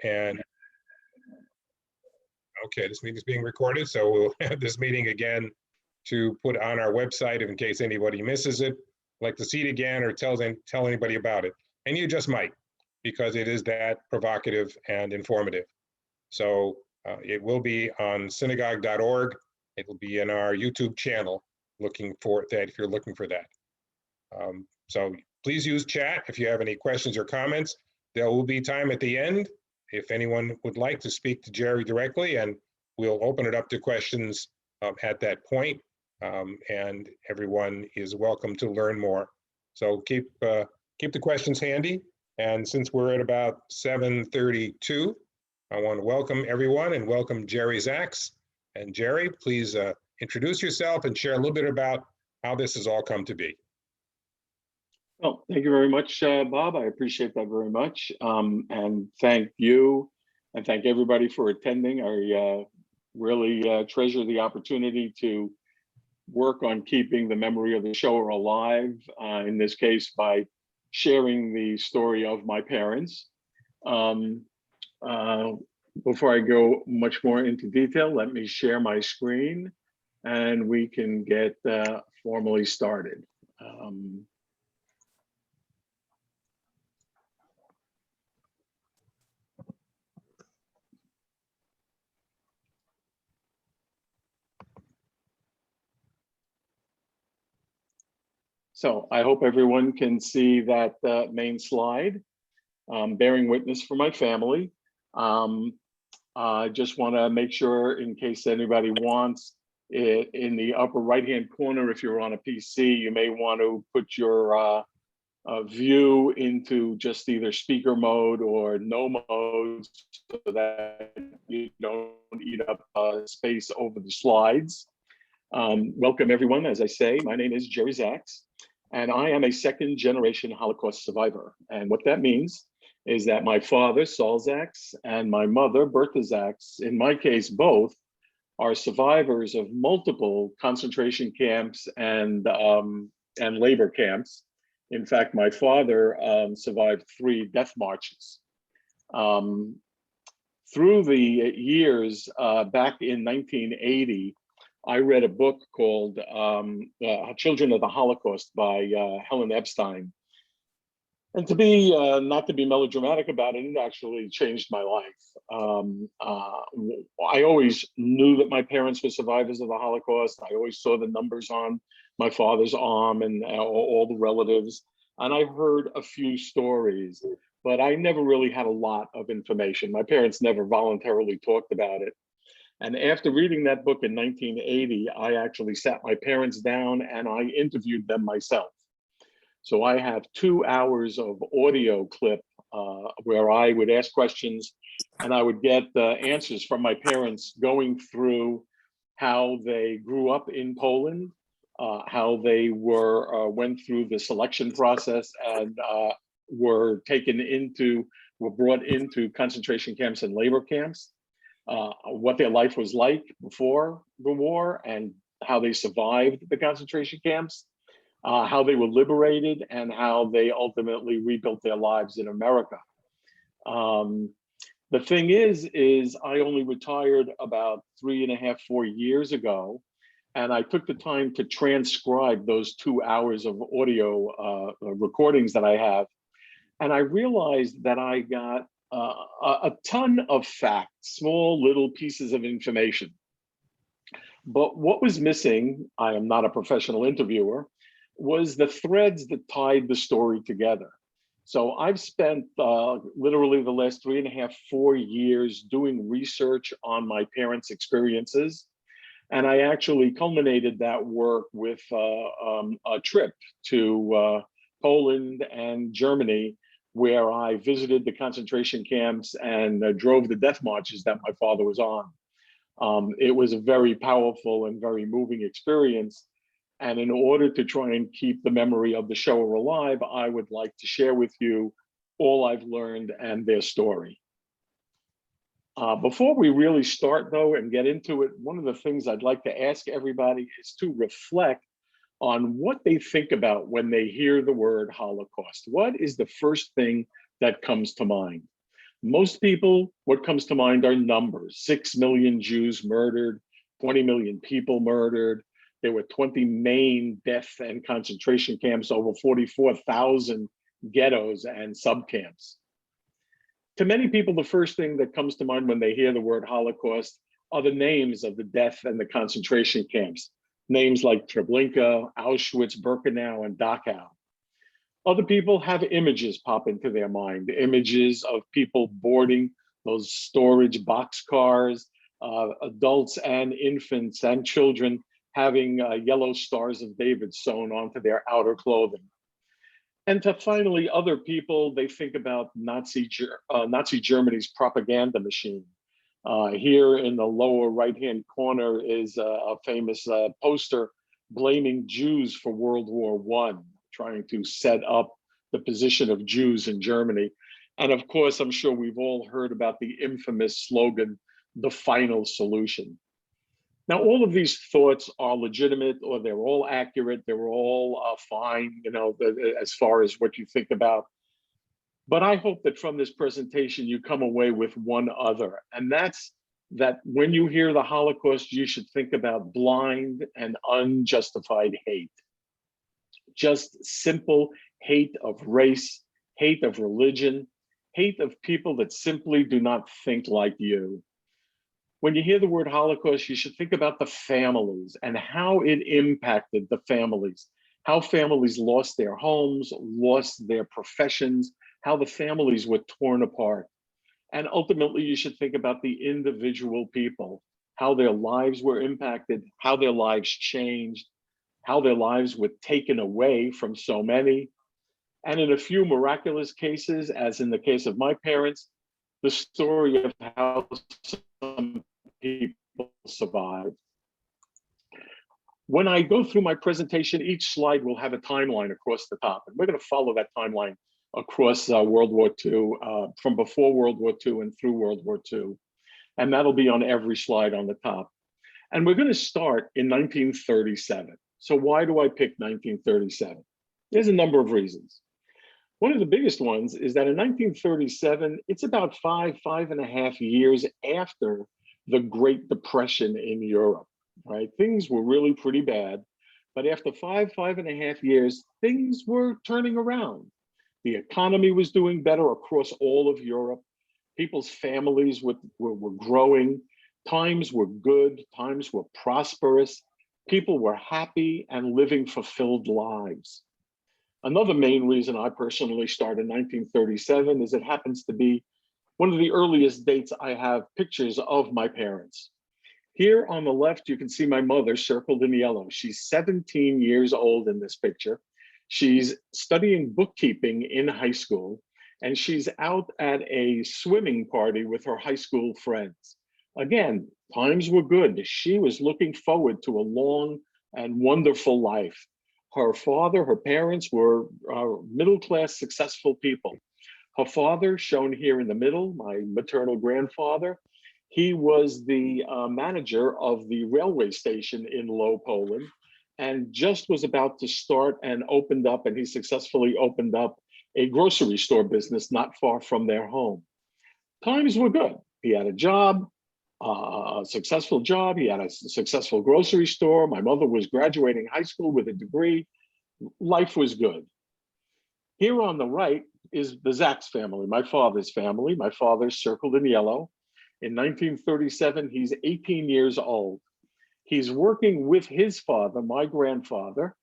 And okay, this meeting is being recorded, so we'll have this meeting again to put on our website in case anybody misses it, like to see it again or tell anybody about it. And you just might, because it is that provocative and informative. So it will be on synagogue.org. It will be in our YouTube channel, looking for that if you're looking for that. So please use chat if you have any questions or comments. There will be time at the end if anyone would like to speak to Jerry directly, and we'll open it up to questions at that point. And everyone is welcome to learn more. So keep the questions handy. And since we're at about 7:32, I want to welcome everyone and welcome Jerry Zaks. And Jerry, please introduce yourself and share a little bit about how this has all come to be. Well, thank you very much, Bob. I appreciate that very much. And thank you and thank everybody for attending. I really treasure the opportunity to work on keeping the memory of the Shoah alive, in this case, by sharing the story of my parents. Before I go much more into detail, let me share my screen and we can get formally started. So I hope everyone can see that main slide, bearing witness for my family. I just want to make sure, in case anybody wants it, in the upper right-hand corner, if you're on a PC, you may want to put your view into just either speaker mode or no mode so that you don't eat up space over the slides. Welcome everyone. As I say, my name is Jerry Zaks, and I am a second-generation Holocaust survivor. And what that means is that my father, Saul Zaks, and my mother, Bertha Zaks, in my case, both, are survivors of multiple concentration camps and labor camps. In fact, my father survived 3 death marches. Through the years, back in 1980, I read a book called Children of the Holocaust by Helen Epstein. And to be, not to be melodramatic about it, it actually changed my life. I always knew that my parents were survivors of the Holocaust. I always saw the numbers on my father's arm and all the relatives. And I heard a few stories, but I never really had a lot of information. My parents never voluntarily talked about it. And after reading that book in 1980, I actually sat my parents down and I interviewed them myself. So I have 2 hours of audio clip where I would ask questions and I would get answers from my parents going through how they grew up in Poland, how they went through the selection process and were brought into concentration camps and labor camps, what their life was like before the war and how they survived the concentration camps, how they were liberated and how they ultimately rebuilt their lives in America. The thing is I only retired about 3.5, 4 years ago, and I took the time to transcribe those 2 hours of audio recordings that I have. And I realized that I got a ton of facts, small little pieces of information. But what was missing, I am not a professional interviewer, was the threads that tied the story together. So I've spent literally the last 3.5, 4 years doing research on my parents' experiences. And I actually culminated that work with a trip to Poland and Germany, where I visited the concentration camps and drove the death marches that my father was on. It was a very powerful and very moving experience. And in order to try and keep the memory of the Shoah alive, I would like to share with you all I've learned and their story. Before we really start though and get into it, one of the things I'd like to ask everybody is to reflect on what they think about when they hear the word Holocaust. What is the first thing that comes to mind? Most people, what comes to mind are numbers: 6 million Jews murdered, 20 million people murdered. There were 20 main death and concentration camps, over 44,000 ghettos and subcamps. To many people, the first thing that comes to mind when they hear the word Holocaust are the names of the death and the concentration camps. Names like Treblinka, Auschwitz, Birkenau, and Dachau. Other people have images pop into their mind, images of people boarding those storage boxcars, adults and infants and children having yellow stars of David sewn onto their outer clothing. And to finally, other people, they think about Nazi Germany's propaganda machine. Here in the lower right-hand corner is a famous poster blaming Jews for World War I, trying to set up the position of Jews in Germany. And of course, I'm sure we've all heard about the infamous slogan, "the final solution." Now, all of these thoughts are legitimate, or they're all accurate, they're all fine, you know, as far as what you think about. But I hope that from this presentation, you come away with one other, and that's that when you hear the Holocaust, you should think about blind and unjustified hate. Just simple hate of race, hate of religion, hate of people that simply do not think like you. When you hear the word Holocaust, you should think about the families and how it impacted the families, how families lost their homes, lost their professions, how the families were torn apart. And ultimately, you should think about the individual people, how their lives were impacted, how their lives changed, how their lives were taken away from so many. And in a few miraculous cases, as in the case of my parents, the story of how some people survived. When I go through my presentation, each slide will have a timeline across the top, and we're going to follow that timeline across World War II, from before World War II and through World War II. And that'll be on every slide on the top. And we're going to start in 1937. So why do I pick 1937? There's a number of reasons. One of the biggest ones is that in 1937, it's about 5.5 years after the Great Depression in Europe, right? Things were really pretty bad, but after 5.5 years, things were turning around. The economy was doing better across all of Europe. People's families were growing. Times were good. Times were prosperous. People were happy and living fulfilled lives. Another main reason I personally started in 1937 is it happens to be one of the earliest dates I have pictures of my parents. Here on the left, you can see my mother circled in yellow. She's 17 years old in this picture. She's studying bookkeeping in high school, and she's out at a swimming party with her high school friends. Again, times were good. She was looking forward to a long and wonderful life. Her father, her parents were middle-class, successful people. Her father, shown here in the middle, my maternal grandfather, he was the manager of the railway station in Lwow, Poland, and just was about to start and opened up, and he successfully opened up a grocery store business not far from their home. Times were good. He had a job, a successful job. He had a successful grocery store. My mother was graduating high school with a degree. Life was good. Here on the right is the Zaks family, my father's family. My father's circled in yellow. In 1937, he's 18 years old. He's working with his father, my grandfather.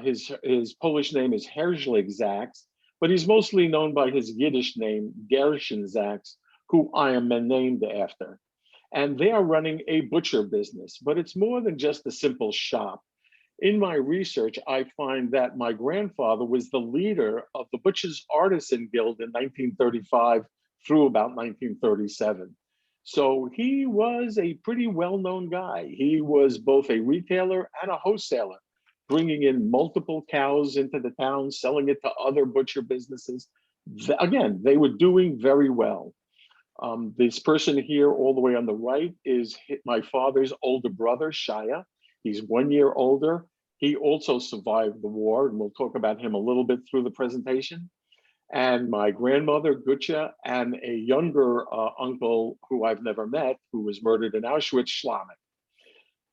His Polish name is Jerry Zaks, but he's mostly known by his Yiddish name, Gershon Zaks, who I am named after. And they are running a butcher business, but it's more than just a simple shop. In my research, I find that my grandfather was the leader of the Butchers Artisan Guild in 1935 through about 1937. So he was a pretty well-known guy. He was both a retailer and a wholesaler, bringing in multiple cows into the town, selling it to other butcher businesses. Again, they were doing very well. This person here all the way on the right is my father's older brother, Shia. He's 1 year older. He also survived the war, and we'll talk about him a little bit through the presentation. and my grandmother, Gutja, and a younger uncle who I've never met, who was murdered in Auschwitz, Schlamek.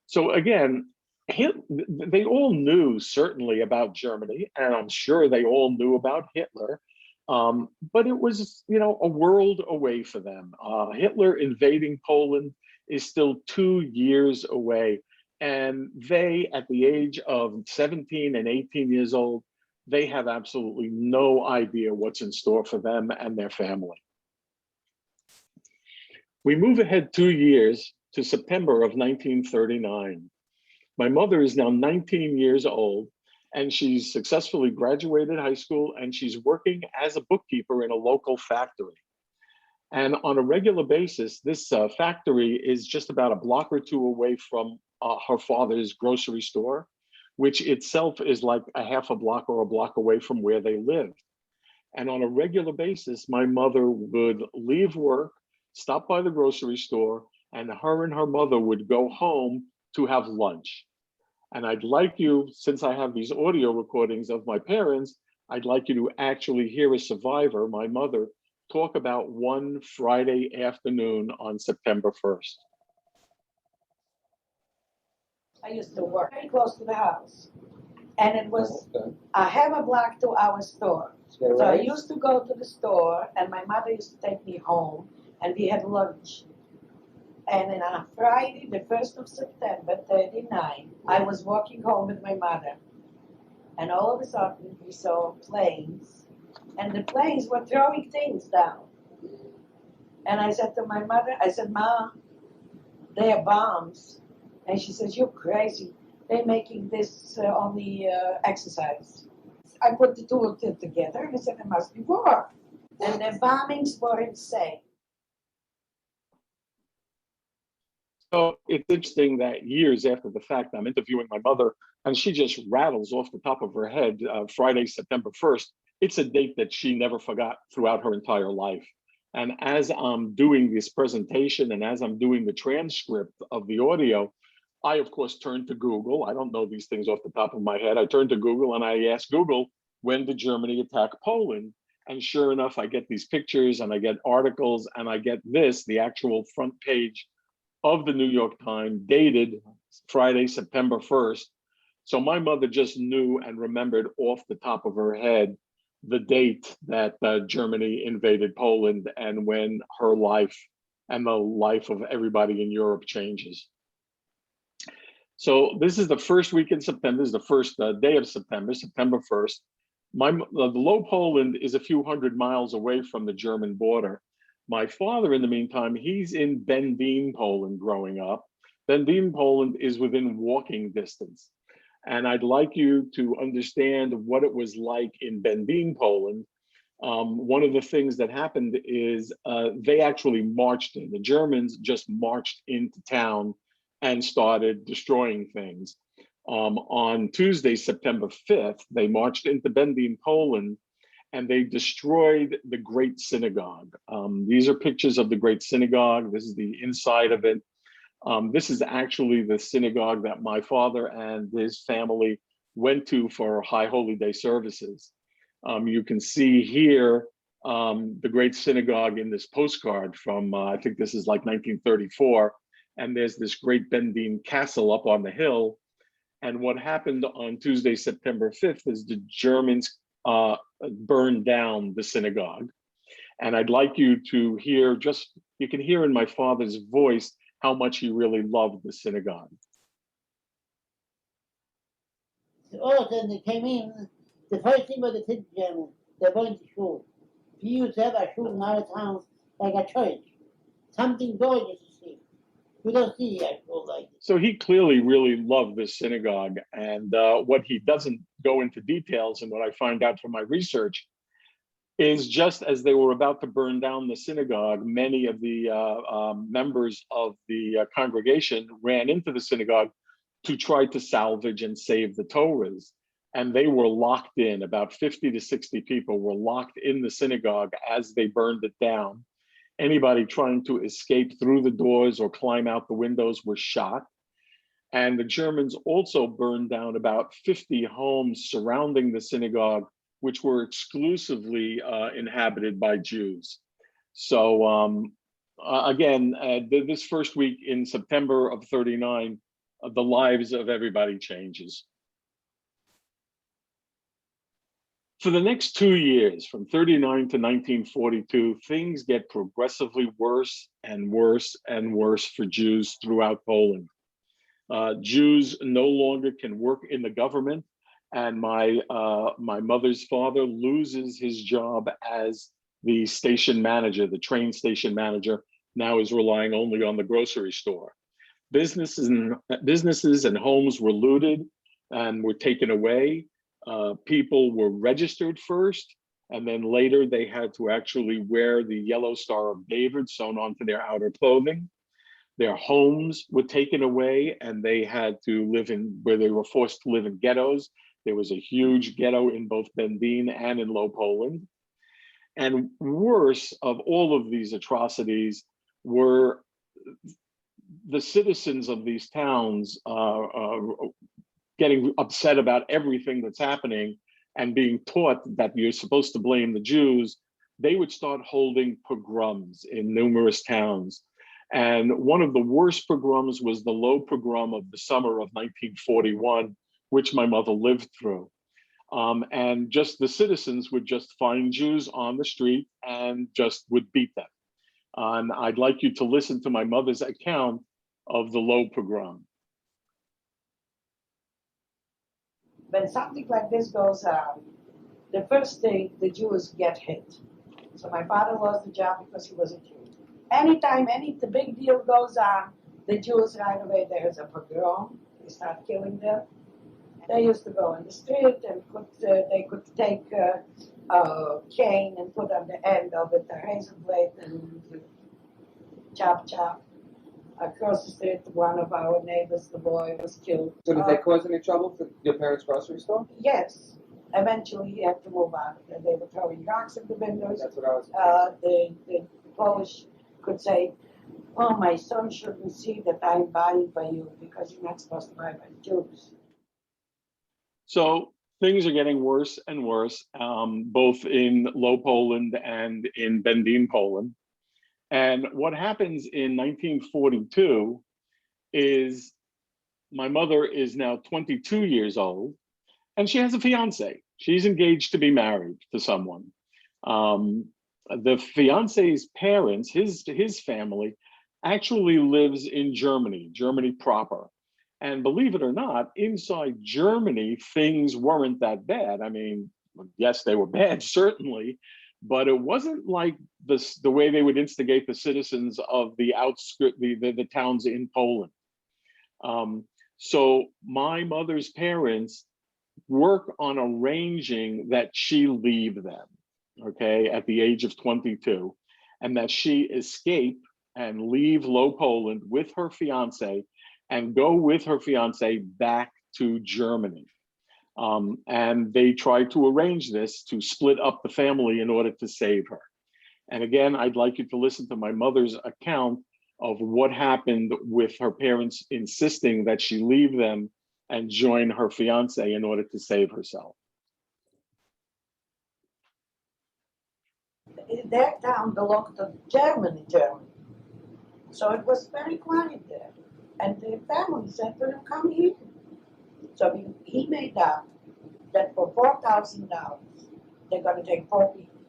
So again, they all knew certainly about Germany, and I'm sure they all knew about Hitler, but it was, a world away for them. Hitler invading Poland is still 2 years away, and they, at the age of 17 and 18 years old, they have absolutely no idea what's in store for them and their family. We move ahead 2 years to September of 1939. My mother is now 19 years old, and she's successfully graduated high school, and she's working as a bookkeeper in a local factory. And on a regular basis, this factory is just about a block or two away from her father's grocery store, which itself is like a half a block or a block away from where they lived. And on a regular basis, my mother would leave work, stop by the grocery store, and her mother would go home to have lunch. And I'd like you, since I have these audio recordings of my parents, I'd like you to actually hear a survivor, my mother, talk about one Friday afternoon on September 1st. I used to work very close to the house. And it was a half a block to our store. So I used to go to the store, and my mother used to take me home, and we had lunch. And then on a Friday, the 1st of September, 39, I was walking home with my mother. And all of a sudden, we saw planes, and the planes were throwing things down. And I said to my mother, I said, Ma, they are bombs. And she says, you're crazy. They're making this on the exercise. I put the two of them together, and I said, there must be war. And the bombings were insane. So it's interesting that years after the fact, I'm interviewing my mother, and she just rattles off the top of her head, Friday, September 1st. It's a date that she never forgot throughout her entire life. And as I'm doing this presentation and as I'm doing the transcript of the audio, I, of course, turned to Google. I don't know these things off the top of my head. I turned to Google and I asked Google, when did Germany attack Poland? And sure enough, I get these pictures and I get articles and I get this, the actual front page of the New York Times, dated Friday, September 1st. So my mother just knew and remembered off the top of her head the date that Germany invaded Poland and when her life and the life of everybody in Europe changes. So this is the first week in September, this is the first day of September, September 1st. Lwow Poland is a few hundred miles away from the German border. My father, in the meantime, he's in Bergen, Poland growing up. Bergen, Poland is within walking distance. And I'd like you to understand what it was like in Bergen, Poland. One of the things that happened is they actually marched in. The Germans just marched into town and started destroying things. On Tuesday, September 5th, they marched into Bergen, Poland, and they destroyed the Great Synagogue. These are pictures of the Great Synagogue. This is the inside of it. This is actually the synagogue that my father and his family went to for High Holy Day services. You can see here the Great Synagogue in this postcard from, I think this is like 1934. And there's this great Bergen castle up on the hill. And what happened on Tuesday, September 5th is the Germans burned down the synagogue. And I'd like you to hear, you can hear in my father's voice how much he really loved the synagogue. Oh, then they came in. The first thing was the kids, they went to school. We used to have a school in our town like a church. Something gorgeous to see. We don't see a school like this. So he clearly really loved this synagogue. And what he doesn't go into details, and what I find out from my research, is just as they were about to burn down the synagogue, many of the members of the congregation ran into the synagogue to try to salvage and save the Torahs. And they were locked in. About 50 to 60 people were locked in the synagogue as they burned it down. Anybody trying to escape through the doors or climb out the windows was shot. And the Germans also burned down about 50 homes surrounding the synagogue which were exclusively inhabited by Jews. So again, this first week in September of 39, the lives of everybody changes. For the next 2 years, from 39 to 1942, things get progressively worse and worse and worse for Jews throughout Poland. Jews no longer can work in the government, and my mother's father loses his job as the station manager, the train station manager, now is relying only on the grocery store. Businesses and homes were looted and were taken away. People were registered first, and then later they had to actually wear the yellow Star of David sewn onto their outer clothing. Their homes were taken away, and they had to live in where they were forced to live in ghettos. There was a huge ghetto in both Bergen and in Lwow Poland. And worse of all of these atrocities were the citizens of these towns getting upset about everything that's happening and being taught that you're supposed to blame the Jews. They would start holding pogroms in numerous towns. And one of the worst pogroms was the Lwow Pogrom of the summer of 1941, which my mother lived through. And just the citizens would just find Jews on the street and just would beat them. And I'd like you to listen to my mother's account of the Lwow Pogrom. When something like this goes on, the first thing, the Jews get hit. So my father lost the job because he was a Jew. Anytime the big deal goes on, the Jews right away, there's a pogrom, they start killing them. They used to go in the street and they could take a cane and put on the end of it a razor blade and chop. Across the street, one of our neighbors, the boy, was killed. So did they cause any trouble for your parents' grocery store? Yes. Eventually, he had to move out. And they were throwing rocks in the windows. That's what I was. The Polish could say, "Oh, my son shouldn't see that I'm buying by you because you're not supposed to buy by Jews." So things are getting worse and worse, both in Lwow Poland and in Bergen, Poland. And what happens in 1942 is my mother is now 22 years old, and she has a fiance. She's engaged to be married to someone. The fiance's parents, his family, actually lives in Germany proper. And believe it or not, inside Germany, things weren't that bad. I mean, yes, they were bad, certainly, but it wasn't like the way they would instigate the citizens of the outskirts, the towns in Poland. So my mother's parents work on arranging that she leave them, okay, at the age of 22, and that she escape and leave Lwow Poland with her fiance and go with her fiance back to Germany. And they tried to arrange this to split up the family in order to save her. And again, I'd like you to listen to my mother's account of what happened with her parents insisting that she leave them and join her fiance in order to save herself. Their town belonged to Germany. So it was very quiet there. And the family said to him, "Come here." So he made up that for $4,000, they're going to take 4 people.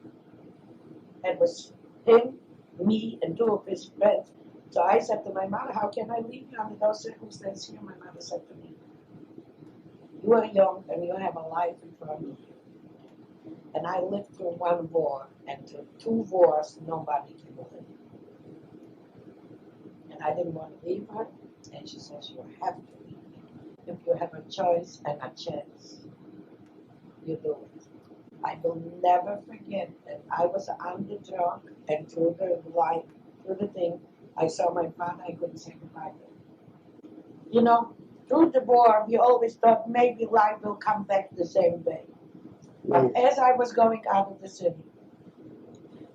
It was him, me, and 2 of his friends. So I said to my mother, "How can I leave you under those circumstances here?" My mother said to me, "You are young and you have a life in front of you. And I lived through 1 war, and through 2 wars, nobody can live." And I didn't want to leave her. And she says, "You have to leave me. If you have a choice and a chance, you do it." I will never forget that I was on the truck, and through the light, through the thing, I saw my father. I couldn't say goodbye to him. You know, through the war, we always thought maybe life will come back the same way. But as I was going out of the city,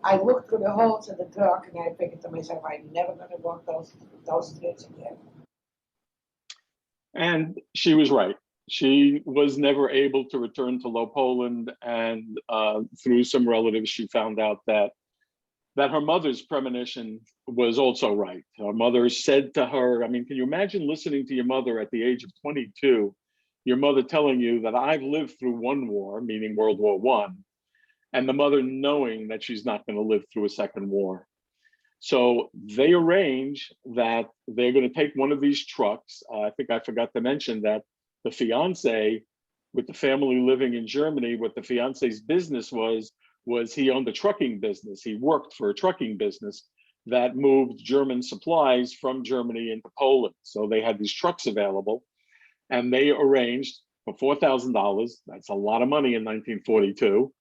I looked through the holes in the truck, and I figured to myself, I'm never going to walk those streets again. And she was right. She was never able to return to Low Poland, and through some relatives, she found out that her mother's premonition was also right. Her mother said to her, I mean, can you imagine listening to your mother at the age of 22, your mother telling you that I've lived through one war, meaning World War I, and the mother knowing that she's not going to live through a second war. So they arrange that they're going to take one of these trucks. I think I forgot to mention that the fiance, with the family living in Germany, what the fiance's business was he owned a trucking business. He worked for a trucking business that moved German supplies from Germany into Poland. So they had these trucks available, and they arranged for $4,000, that's a lot of money in 1942,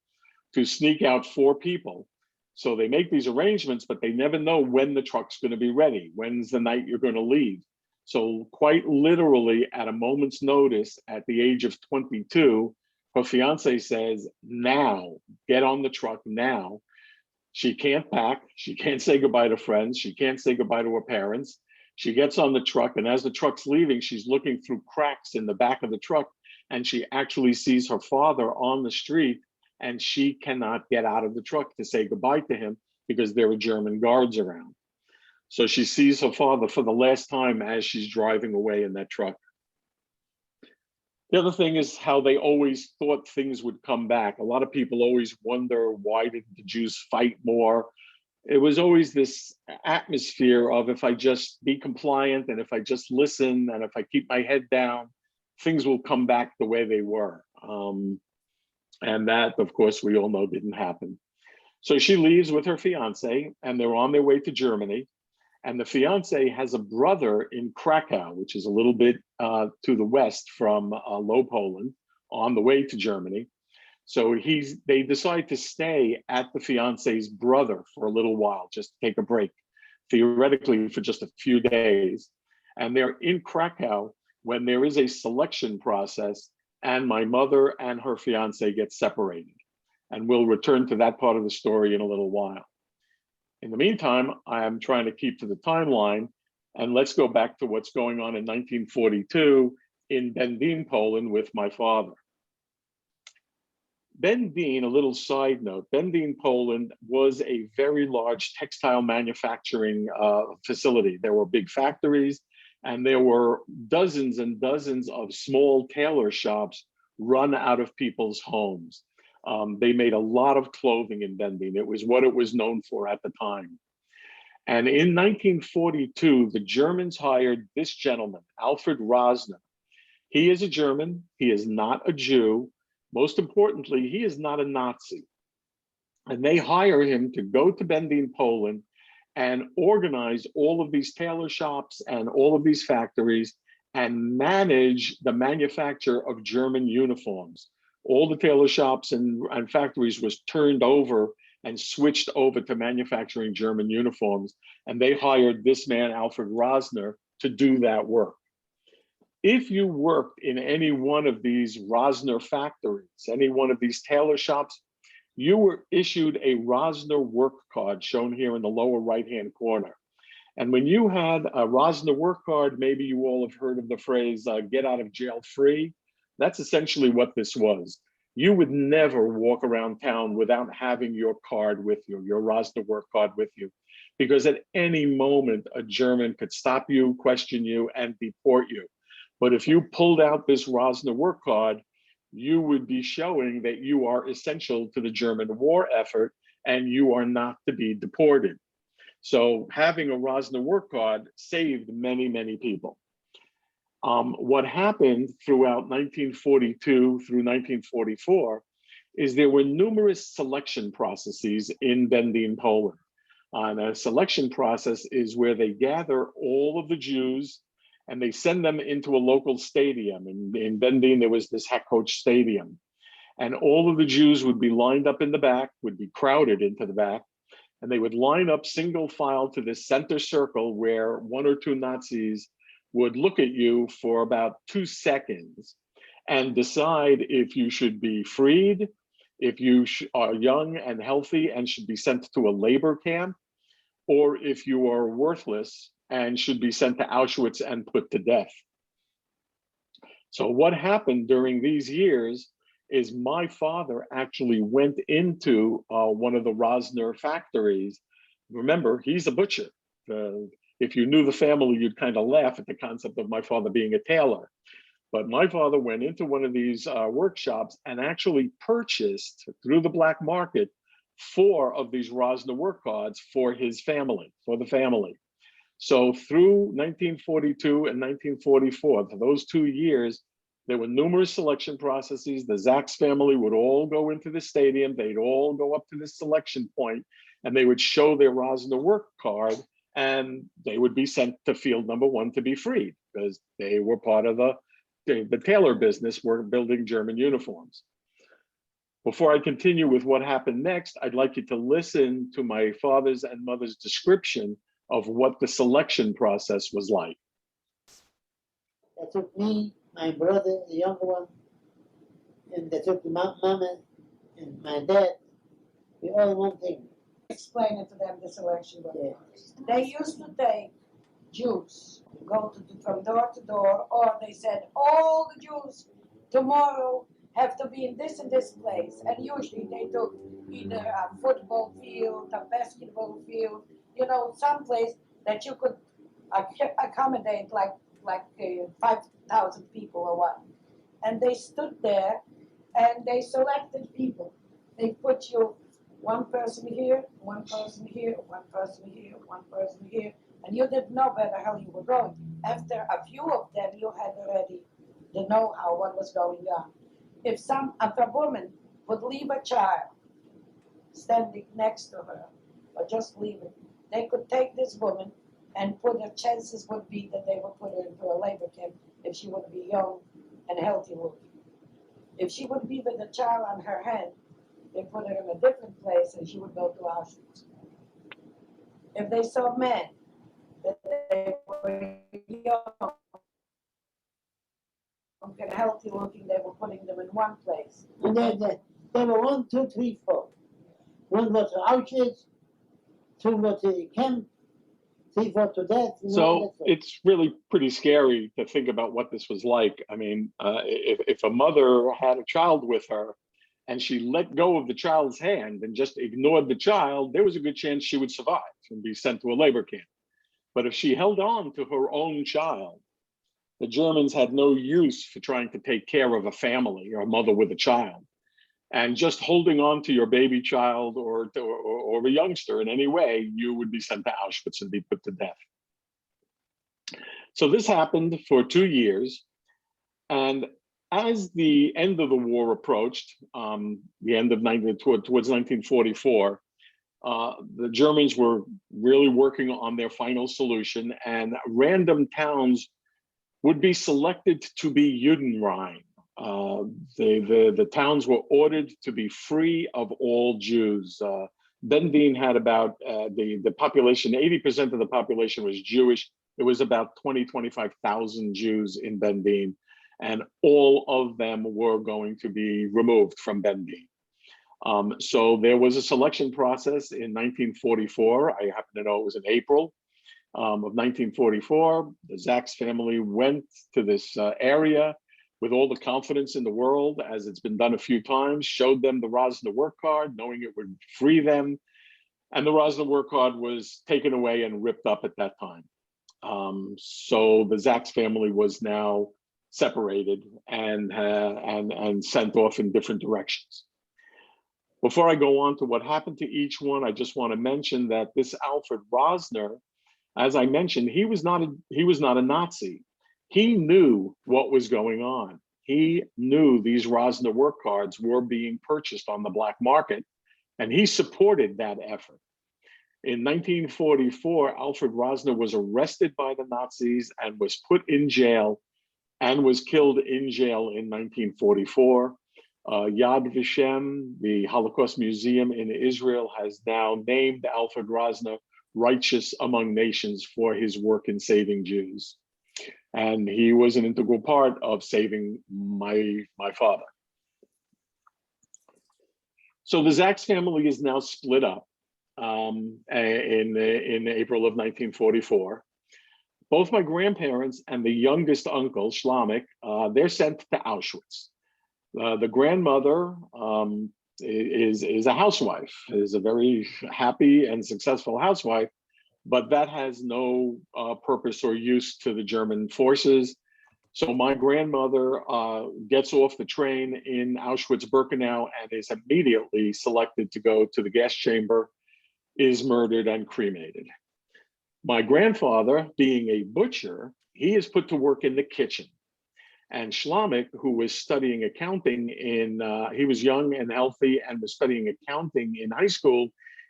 to sneak out 4 people. So they make these arrangements, but they never know when the truck's going to be ready. When's the night you're going to leave? So quite literally, at a moment's notice, at the age of 22, her fiance says, now, get on the truck now. She can't pack. She can't say goodbye to friends. She can't say goodbye to her parents. She gets on the truck, and as the truck's leaving, she's looking through cracks in the back of the truck, and she actually sees her father on the street, and she cannot get out of the truck to say goodbye to him because there are German guards around. So she sees her father for the last time as she's driving away in that truck. The other thing is how they always thought things would come back. A lot of people always wonder, why did the Jews fight more? It was always this atmosphere of, if I just be compliant and if I just listen and if I keep my head down, things will come back the way they were. And that, of course, we all know didn't happen. So she leaves with her fiance, and they're on their way to Germany. And the fiance has a brother in Krakow, which is a little bit to the west from Low Poland, on the way to Germany. So they decide to stay at the fiance's brother for a little while, just to take a break, theoretically for just a few days. And they're in Krakow when there is a selection process, and my mother and her fiance get separated. And we'll return to that part of the story in a little while. In the meantime, I am trying to keep to the timeline, and let's go back to what's going on in 1942 in Bergen, Poland with my father. Bergen, a little side note, Bergen, Poland was a very large textile manufacturing facility. There were big factories, and there were dozens and dozens of small tailor shops run out of people's homes. They made a lot of clothing in Bergen. It was what it was known for at the time. And in 1942, the Germans hired this gentleman, Alfred Rosner. He is a German. He is not a Jew. Most importantly, he is not a Nazi. And they hire him to go to Bergen, Poland, and organize all of these tailor shops and all of these factories and manage the manufacture of German uniforms. All the tailor shops and factories was turned over and switched over to manufacturing German uniforms. And they hired this man, Alfred Rosner, to do that work. If you worked in any one of these Rosner factories, any one of these tailor shops, you were issued a Rosner work card shown here in the lower right-hand corner. And when you had a Rosner work card, maybe you all have heard of the phrase, get out of jail free. That's essentially what this was. You would never walk around town without having your card with you, your Rosner work card with you, because at any moment, a German could stop you, question you, and deport you. But if you pulled out this Rosner work card, you would be showing that you are essential to the German war effort and you are not to be deported. So having a Rosner work card saved many, many people. What happened throughout 1942 through 1944 is there were numerous selection processes in Bergen, Poland. And a selection process is where they gather all of the Jews and they send them into a local stadium. In Bergen, there was this Hackcoach Stadium. And all of the Jews would be lined up in the back, would be crowded into the back, and they would line up single file to this center circle where one or two Nazis would look at you for about 2 seconds and decide if you should be freed, if you are young and healthy and should be sent to a labor camp, or if you are worthless and should be sent to Auschwitz and put to death. So what happened during these years is my father actually went into one of the Rosner factories. Remember, he's a butcher. If you knew the family, you'd kind of laugh at the concept of my father being a tailor. But my father went into one of these workshops and actually purchased, through the black market, 4 of these Rosner work cards for his family, for the family. So through 1942 and 1944, for those 2 years, there were numerous selection processes. The Zaks family would all go into the stadium. They'd all go up to this selection point, and they would show their Rosner work card, and they would be sent to field number 1 to be freed, because they were part of the tailor business, were building German uniforms. Before I continue with what happened next, I'd like you to listen to my father's and mother's description of what the selection process was like. They took me, my brother, the younger one, and they took my mama and my dad. We all one thing. Explain it to them, the selection process. They used to take Jews, go from door to door, or they said all the Jews tomorrow have to be in this and this place. And usually they took either a football field, a basketball field, you know, someplace that you could accommodate like 5,000 people or what. And they stood there and they selected people. They put you one person here, one person here, one person here, one person here, and you didn't know where the hell you were going. After a few of them, you had already the know-how what was going on. If a woman would leave a child standing next to her, or just leave it, they could take this woman and the chances would be that they would put her into a labor camp if she would be young and healthy looking. If she would be with a child on her hand, they put her in a different place and she would go to Auschwitz. If they saw men that they were young and healthy looking, they were putting them in one place. And there were 1, 2, 3, 4. 1 was to Auschwitz, 2 was to the camp, 3, 4 to death. So it's really pretty scary to think about what this was like. I mean, if a mother had a child with her and she let go of the child's hand and just ignored the child, there was a good chance she would survive and be sent to a labor camp. But if she held on to her own child, the Germans had no use for trying to take care of a family or a mother with a child. And just holding on to your baby child or a youngster in any way, you would be sent to Auschwitz and be put to death. So this happened for 2 years. And as the end of the war approached, the end of towards 1944, the Germans were really working on their final solution, and random towns would be selected to be Judenrein. The towns were ordered to be free of all Jews. Bendin had about the population, 80% of the population was Jewish. There was about 25,000 Jews in Bendin, and all of them were going to be removed from Bendin. So there was a selection process in 1944. I happen to know it was in April of 1944. The Zaks family went to this area with all the confidence in the world, as it's been done a few times, showed them the Rosner work card, knowing it would free them. And the Rosner work card was taken away and ripped up at that time. So the Zaks family was now separated and sent off in different directions. Before I go on to what happened to each one, I just want to mention that this Alfred Rosner, as I mentioned, he was not a Nazi. He knew what was going on. He knew these Rosner work cards were being purchased on the black market, and he supported that effort. In 1944, Alfred Rosner was arrested by the Nazis and was put in jail and was killed in jail in 1944. Yad Vashem, the Holocaust Museum in Israel, has now named Alfred Rosner righteous among nations for his work in saving Jews. And he was an integral part of saving my father. So the Zaks family is now split up in April of 1944. both my grandparents and the youngest uncle, Schlamik, they're sent to Auschwitz. The grandmother is a housewife, is a very happy and successful housewife, but that has no purpose or use to the German forces. So my grandmother gets off the train in Auschwitz-Birkenau and is immediately selected to go to the gas chamber, is murdered and cremated. My grandfather, being a butcher, he is put to work in the kitchen. And Schlamik, who was studying accounting he was young and healthy and was studying accounting in high school,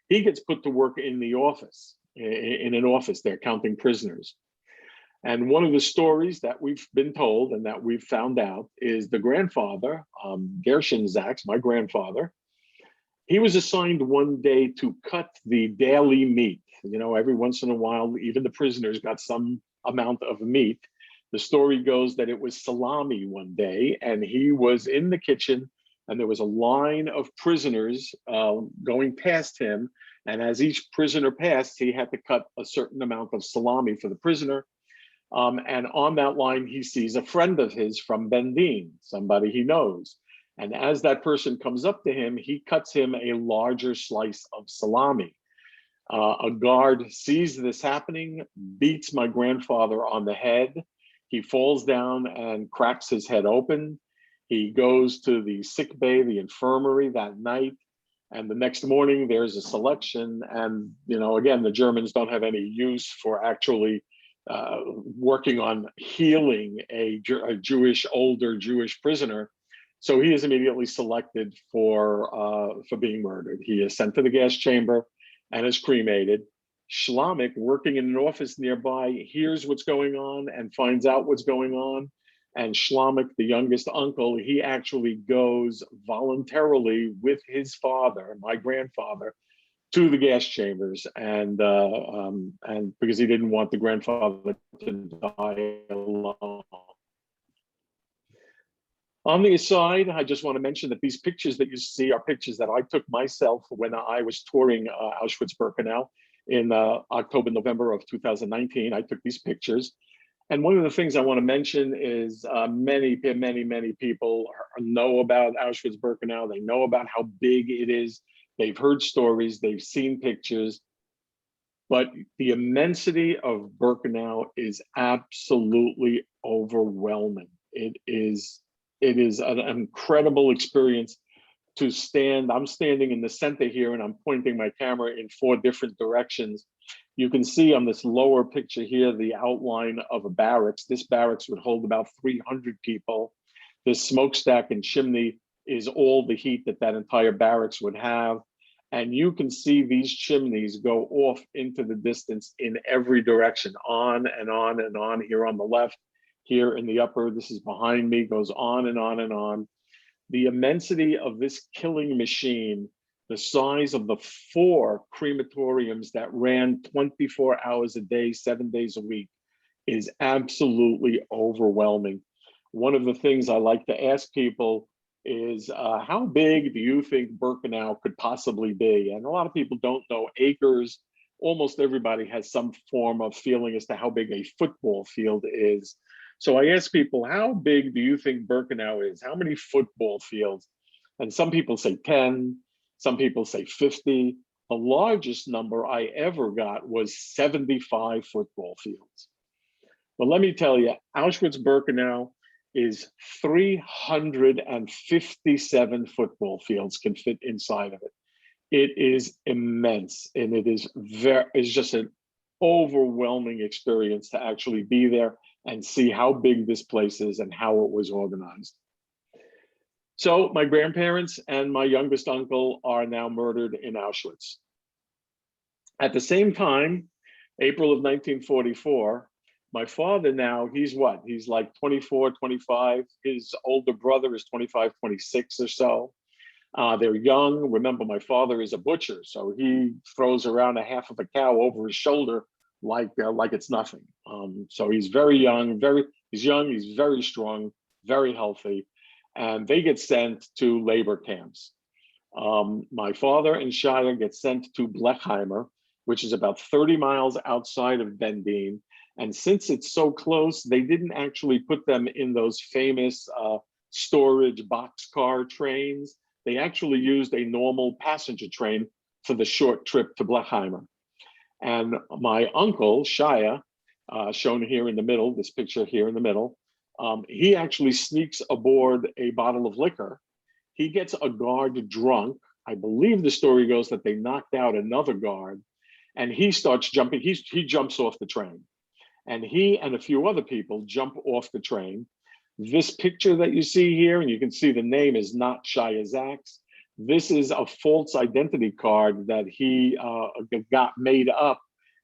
he gets put to work in the office, in an office there, counting prisoners. And one of the stories that we've been told and that we've found out is the grandfather, Jerry Zaks, my grandfather, he was assigned one day to cut the daily meat. You know, every once in a while, even the prisoners got some amount of meat. The story goes that it was salami one day, and he was in the kitchen, and there was a line of prisoners going past him. And as each prisoner passed, he had to cut a certain amount of salami for the prisoner. And on that line, he sees a friend of his from Bendin, somebody he knows. And as that person comes up to him, he cuts him a larger slice of salami. A guard sees this happening, beats my grandfather on the head. He falls down and cracks his head open. He goes to the sick bay, the infirmary that night. And the next morning, there's a selection. And, you know, again, the Germans don't have any use for actually working on healing a older Jewish prisoner. So he is immediately selected for being murdered. He is sent to the gas chamber and is cremated. Schlamik, working in an office nearby, hears what's going on and finds out what's going on. And Schlamik, the youngest uncle, he actually goes voluntarily with his father, my grandfather, to the gas chambers, and because he didn't want the grandfather to die alone. On the aside, I just want to mention that these pictures that you see are pictures that I took myself when I was touring Auschwitz-Birkenau in October, November of 2019. I took these pictures. And one of the things I want to mention is many people know about Auschwitz-Birkenau. They know about how big it is. They've heard stories, they've seen pictures, but the immensity of Birkenau is absolutely overwhelming. It is an incredible experience to stand. I'm standing in the center here and I'm pointing my camera in 4 different directions. You can see on this lower picture here, the outline of a barracks. This barracks would hold about 300 people. This smokestack and chimney is all the heat that entire barracks would have. And you can see these chimneys go off into the distance in every direction, on and on and on. Here on the left, here in the upper, this is behind me, goes on and on and on. The immensity of this killing machine, the size of the 4 crematoriums that ran 24 hours a day, 7 days a week, is absolutely overwhelming. One of the things I like to ask people is how big do you think Birkenau could possibly be? And a lot of people don't know acres. Almost everybody has some form of feeling as to how big a football field is. So I ask people, how big do you think Birkenau is? How many football fields? And some people say 10, some people say 50. The largest number I ever got was 75 football fields. But let me tell you, Auschwitz-Birkenau is 357 football fields can fit inside of it. It is immense, and it's just an overwhelming experience to actually be there and see how big this place is and how it was organized. So my grandparents and my youngest uncle are now murdered in Auschwitz. At the same time, April of 1944, my father now, he's what? He's like 24, 25. His older brother is 25, 26 or so. They're young. Remember, my father is a butcher, so he throws around a half of a cow over his shoulder like it's nothing. So he's very young, he's very strong, very healthy, and they get sent to labor camps. My father and Shia get sent to Blechheimer. which is about 30 miles outside of Bendine. And since it's so close, they didn't actually put them in those famous storage boxcar trains. They actually used a normal passenger train for the short trip to Blechheimer. And my uncle, Shia, shown here in the middle, this picture here in the middle, he actually sneaks aboard a bottle of liquor. He gets a guard drunk. I believe the story goes that they knocked out another guard, and he starts jumping. He jumps off the train, and he and a few other people jump off the train. This picture that you see here, and you can see the name is not Shia Zaks. This is a false identity card that he got made up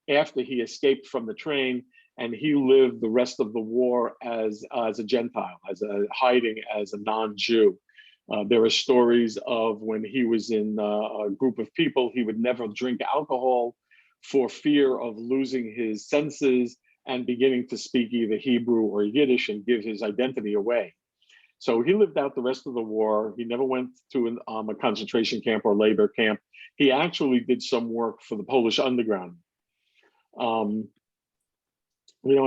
after he escaped from the train, and he lived the rest of the war as a Gentile, hiding as a non-Jew. There are stories of when he was in a group of people, he would never drink alcohol for fear of losing his senses and beginning to speak either Hebrew or Yiddish and give his identity away. So he lived out the rest of the war. He never went to a concentration camp or labor camp. He actually did some work for the Polish underground. I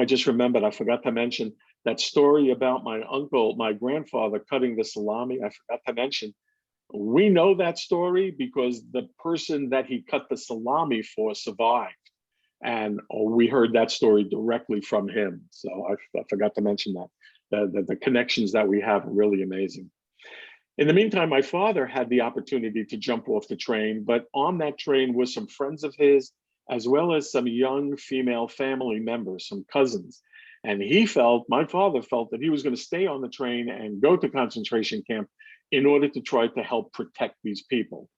just remembered, I forgot to mention that story about my uncle, my grandfather cutting the salami. I forgot to mention, we know that story because the person that he cut the salami for survived. And we heard that story directly from him. So I forgot to mention that. The connections that we have are really amazing. In the meantime, my father had the opportunity to jump off the train, but on that train was some friends of his, as well as some young female family members, some cousins. And my father felt that he was going to stay on the train and go to concentration camp in order to try to help protect these people.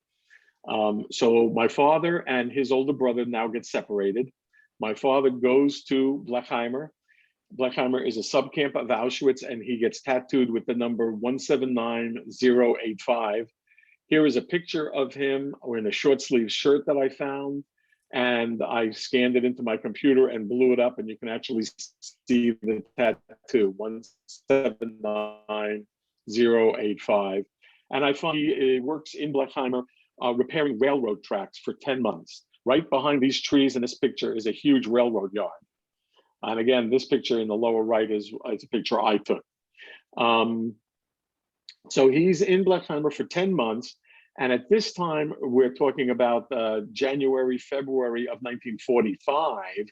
So my father and his older brother now get separated. My father goes to Blechheimer. Blechheimer is a subcamp of Auschwitz, and he gets tattooed with the number 179085. Here is a picture of him in a short sleeve shirt that I found, and I scanned it into my computer and blew it up, and you can actually see the tattoo, 179085. And I found he works in Blechheimer repairing railroad tracks for 10 months. Right behind these trees in this picture is a huge railroad yard. And again, this picture in the lower right is a picture I took. So he's in Blechheimer for 10 months. And at this time, we're talking about January, February of 1945,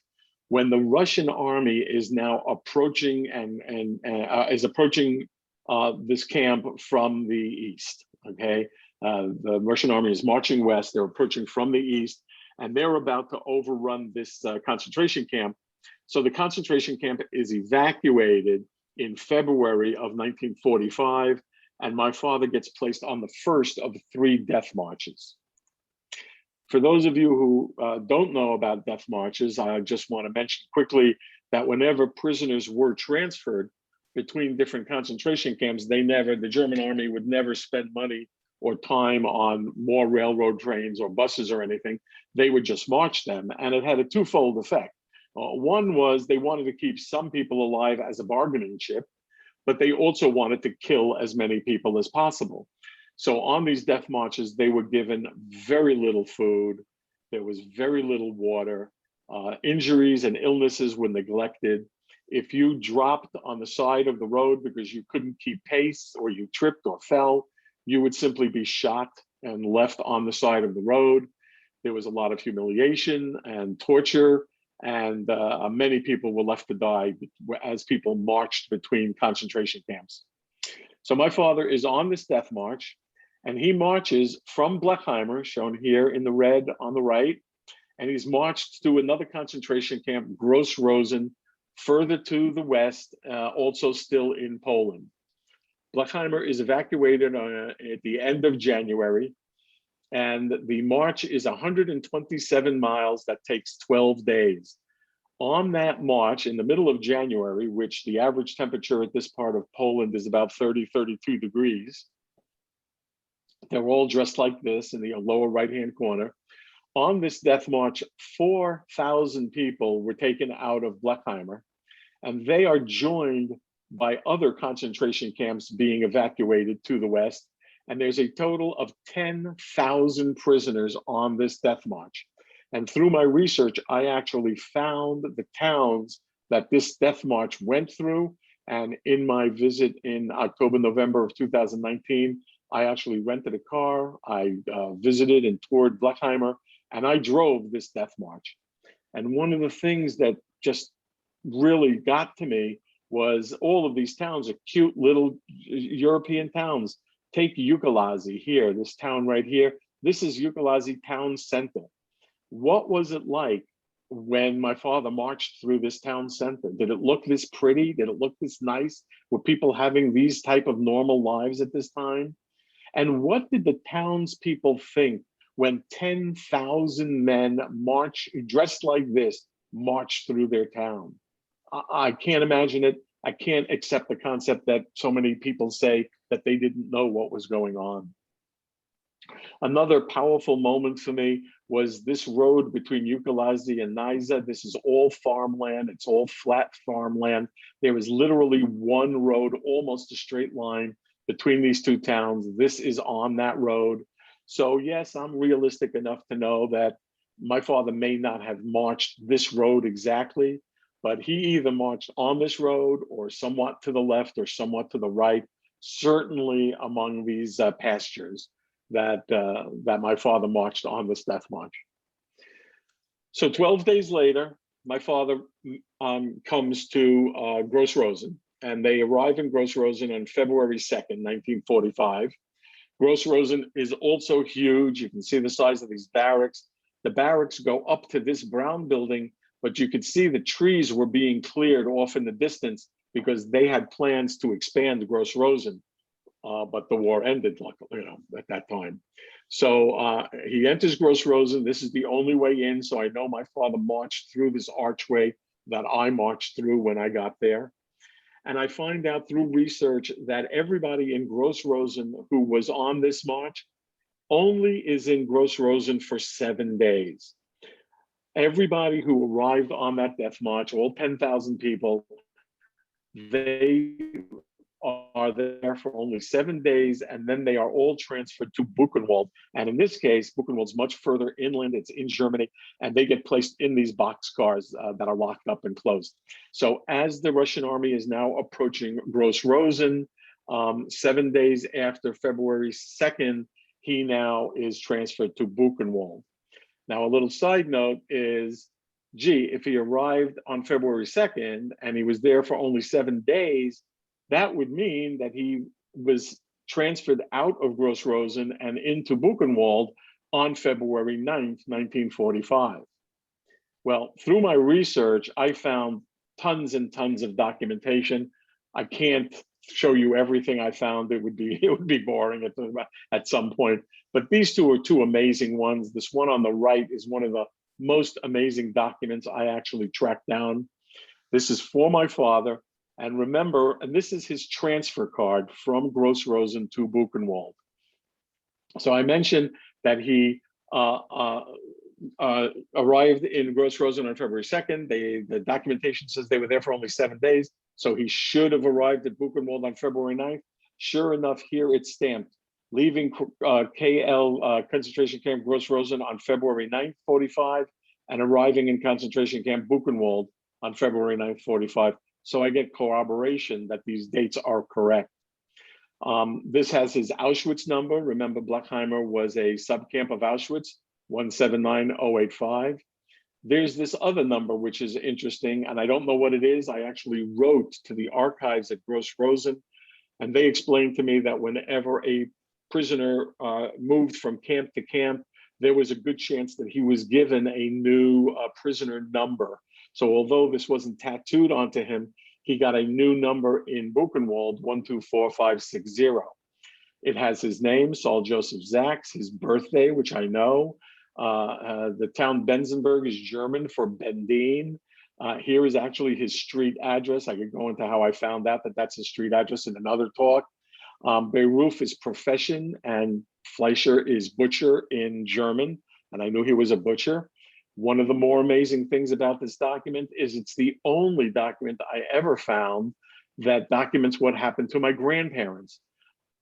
when the Russian army is now approaching is approaching this camp from the east, okay? The Russian army is marching west, they're approaching from the east, and they're about to overrun this concentration camp. So the concentration camp is evacuated in February of 1945, and my father gets placed on the first of 3 death marches. For those of you who don't know about death marches, I just want to mention quickly that whenever prisoners were transferred between different concentration camps, the German army would never spend money or time on more railroad trains or buses or anything. They would just march them, and it had a twofold effect. One was they wanted to keep some people alive as a bargaining chip, but they also wanted to kill as many people as possible. So on these death marches, they were given very little food. There was very little water. Injuries and illnesses were neglected. If you dropped on the side of the road because you couldn't keep pace or you tripped or fell, you would simply be shot and left on the side of the road. There was a lot of humiliation and torture, and many people were left to die as people marched between concentration camps. So my father is on this death march, and he marches from Blechheimer, shown here in the red on the right, and he's marched to another concentration camp, Gross Rosen, further to the west, also still in Poland. Blechheimer is evacuated at the end of January, and the march is 127 miles. That takes 12 days. On that march, in the middle of January, which the average temperature at this part of Poland is about 30, 32 degrees, they're all dressed like this in the lower right-hand corner. On this death march, 4,000 people were taken out of Blechheimer, and they are joined by other concentration camps being evacuated to the west. And there's a total of 10,000 prisoners on this death march. And through my research, I actually found the towns that this death march went through. And in my visit in October, November of 2019, I actually rented a car. I visited and toured Blechheimer, and I drove this death march. And one of the things that just really got to me was all of these towns are cute little European towns. Take Ukalazi here, this town right here. This is Ukalazi town center. What was it like when my father marched through this town center? Did it look this pretty? Did it look this nice? Were people having these type of normal lives at this time? And what did the townspeople think when 10,000 men dressed like this, marched through their town? I can't imagine it. I can't accept the concept that so many people say that they didn't know what was going on. Another powerful moment for me was this road between Ukalazi and Nysa. This is all farmland. It's all flat farmland. There is literally one road, almost a straight line between these two towns. This is on that road. So yes, I'm realistic enough to know that my father may not have marched this road exactly, but he either marched on this road or somewhat to the left or somewhat to the right, certainly among these pastures that my father marched on this death march. So 12 days later, my father comes to Gross Rosen, and they arrive in Gross Rosen on February 2nd, 1945. Gross Rosen is also huge. You can see the size of these barracks. The barracks go up to this brown building, but you could see the trees were being cleared off in the distance because they had plans to expand Gross Rosen. But the war ended, luckily, at that time. So he enters Gross Rosen. This is the only way in. So I know my father marched through this archway that I marched through when I got there. And I find out through research that everybody in Gross Rosen who was on this march only is in Gross Rosen for 7 days. Everybody who arrived on that death march, all 10,000 people, they are there for only 7 days, and then they are all transferred to Buchenwald. And in this case, Buchenwald's much further inland. It's in Germany, and they get placed in these boxcars that are locked up and closed. So as the Russian army is now approaching Gross Rosen, 7 days after February 2nd, he now is transferred to Buchenwald. Now, a little side note is, gee, if he arrived on February 2nd and he was there for only 7 days, that would mean that he was transferred out of Gross Rosen and into Buchenwald on February 9th, 1945. Well, through my research, I found tons and tons of documentation. I can't show you everything I found. It would be boring at some point. But these two are two amazing ones. This one on the right is one of the most amazing documents I actually tracked down. This is for my father. And remember, and this is his transfer card from Gross Rosen to Buchenwald. So I mentioned that he arrived in Gross Rosen on February 2nd. The documentation says they were there for only 7 days. So he should have arrived at Buchenwald on February 9th. Sure enough, here it's stamped, leaving KL concentration camp Gross Rosen on February 9th, 45, and arriving in concentration camp Buchenwald on February 9th, 45. So I get corroboration that these dates are correct. This has his Auschwitz number. Remember, Blechheimer was a subcamp of Auschwitz, 179085. There's this other number, which is interesting, and I don't know what it is. I actually wrote to the archives at Gross Rosen, and they explained to me that whenever a prisoner moved from camp to camp, there was a good chance that he was given a new prisoner number. So although this wasn't tattooed onto him, he got a new number in Buchenwald, 124560. It has his name, Saul Joseph Zaks, his birthday, which I know. The town Benzenberg is German for Bendin. Here is actually his street address. I could go into how I found out that that's his street address in another talk. Beruf is profession, and Fleischer is butcher in German. And I knew he was a butcher. One of the more amazing things about this document is it's the only document I ever found that documents what happened to my grandparents.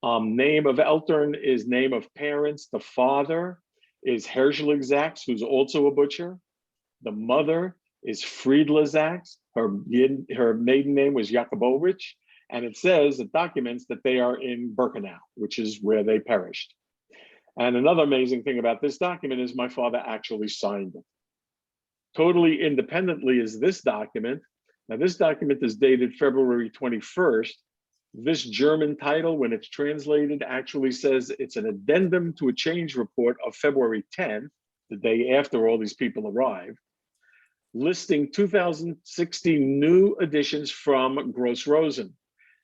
Name of Eltern is name of parents. The father is Herschel Zaks, who's also a butcher. The mother is Friedla Zaks. Her maiden name was Jakobowicz. And it says, it documents that they are in Birkenau, which is where they perished. And another amazing thing about this document is my father actually signed it. Totally independently is this document. Now, this document is dated February 21st. This German title, when it's translated, actually says it's an addendum to a change report of February 10th, the day after all these people arrived, listing 2016 new additions from Gross Rosen.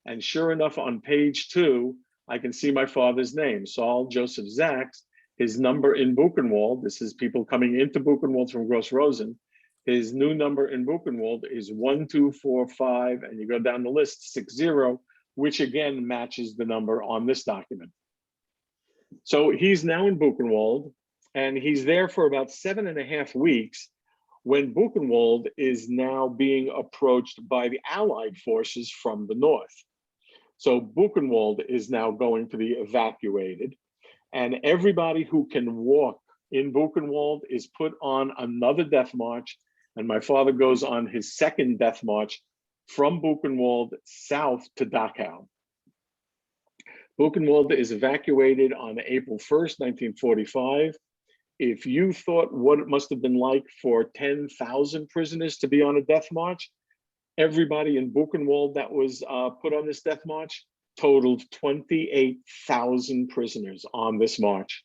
And sure enough, on page 2, I can see my father's name, Saul Joseph Zaks. His number in Buchenwald, this is people coming into Buchenwald from Gross Rosen. His new number in Buchenwald is 1245, and you go down the list, 60, which again matches the number on this document. So he's now in Buchenwald, and he's there for about 7.5 weeks when Buchenwald is now being approached by the Allied forces from the north. So Buchenwald is now going to be evacuated, and everybody who can walk in Buchenwald is put on another death march, and my father goes on his second death march from Buchenwald south to Dachau. Buchenwald is evacuated on April 1st, 1945. If you thought what it must have been like for 10,000 prisoners to be on a death march, everybody in Buchenwald that was put on this death march totaled 28,000 prisoners on this march.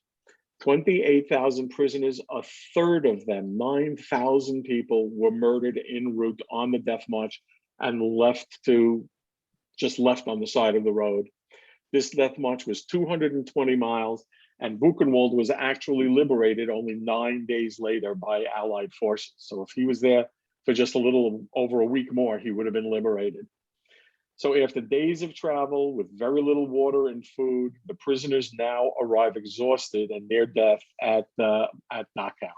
28,000 prisoners, a third of them, 9,000 people, were murdered en route on the death march and just left on the side of the road. This death march was 220 miles, and Buchenwald was actually liberated only 9 days later by Allied forces. So if he was there for just a little over a week more, he would have been liberated. So after days of travel with very little water and food, the prisoners now arrive exhausted and near death at Dachau.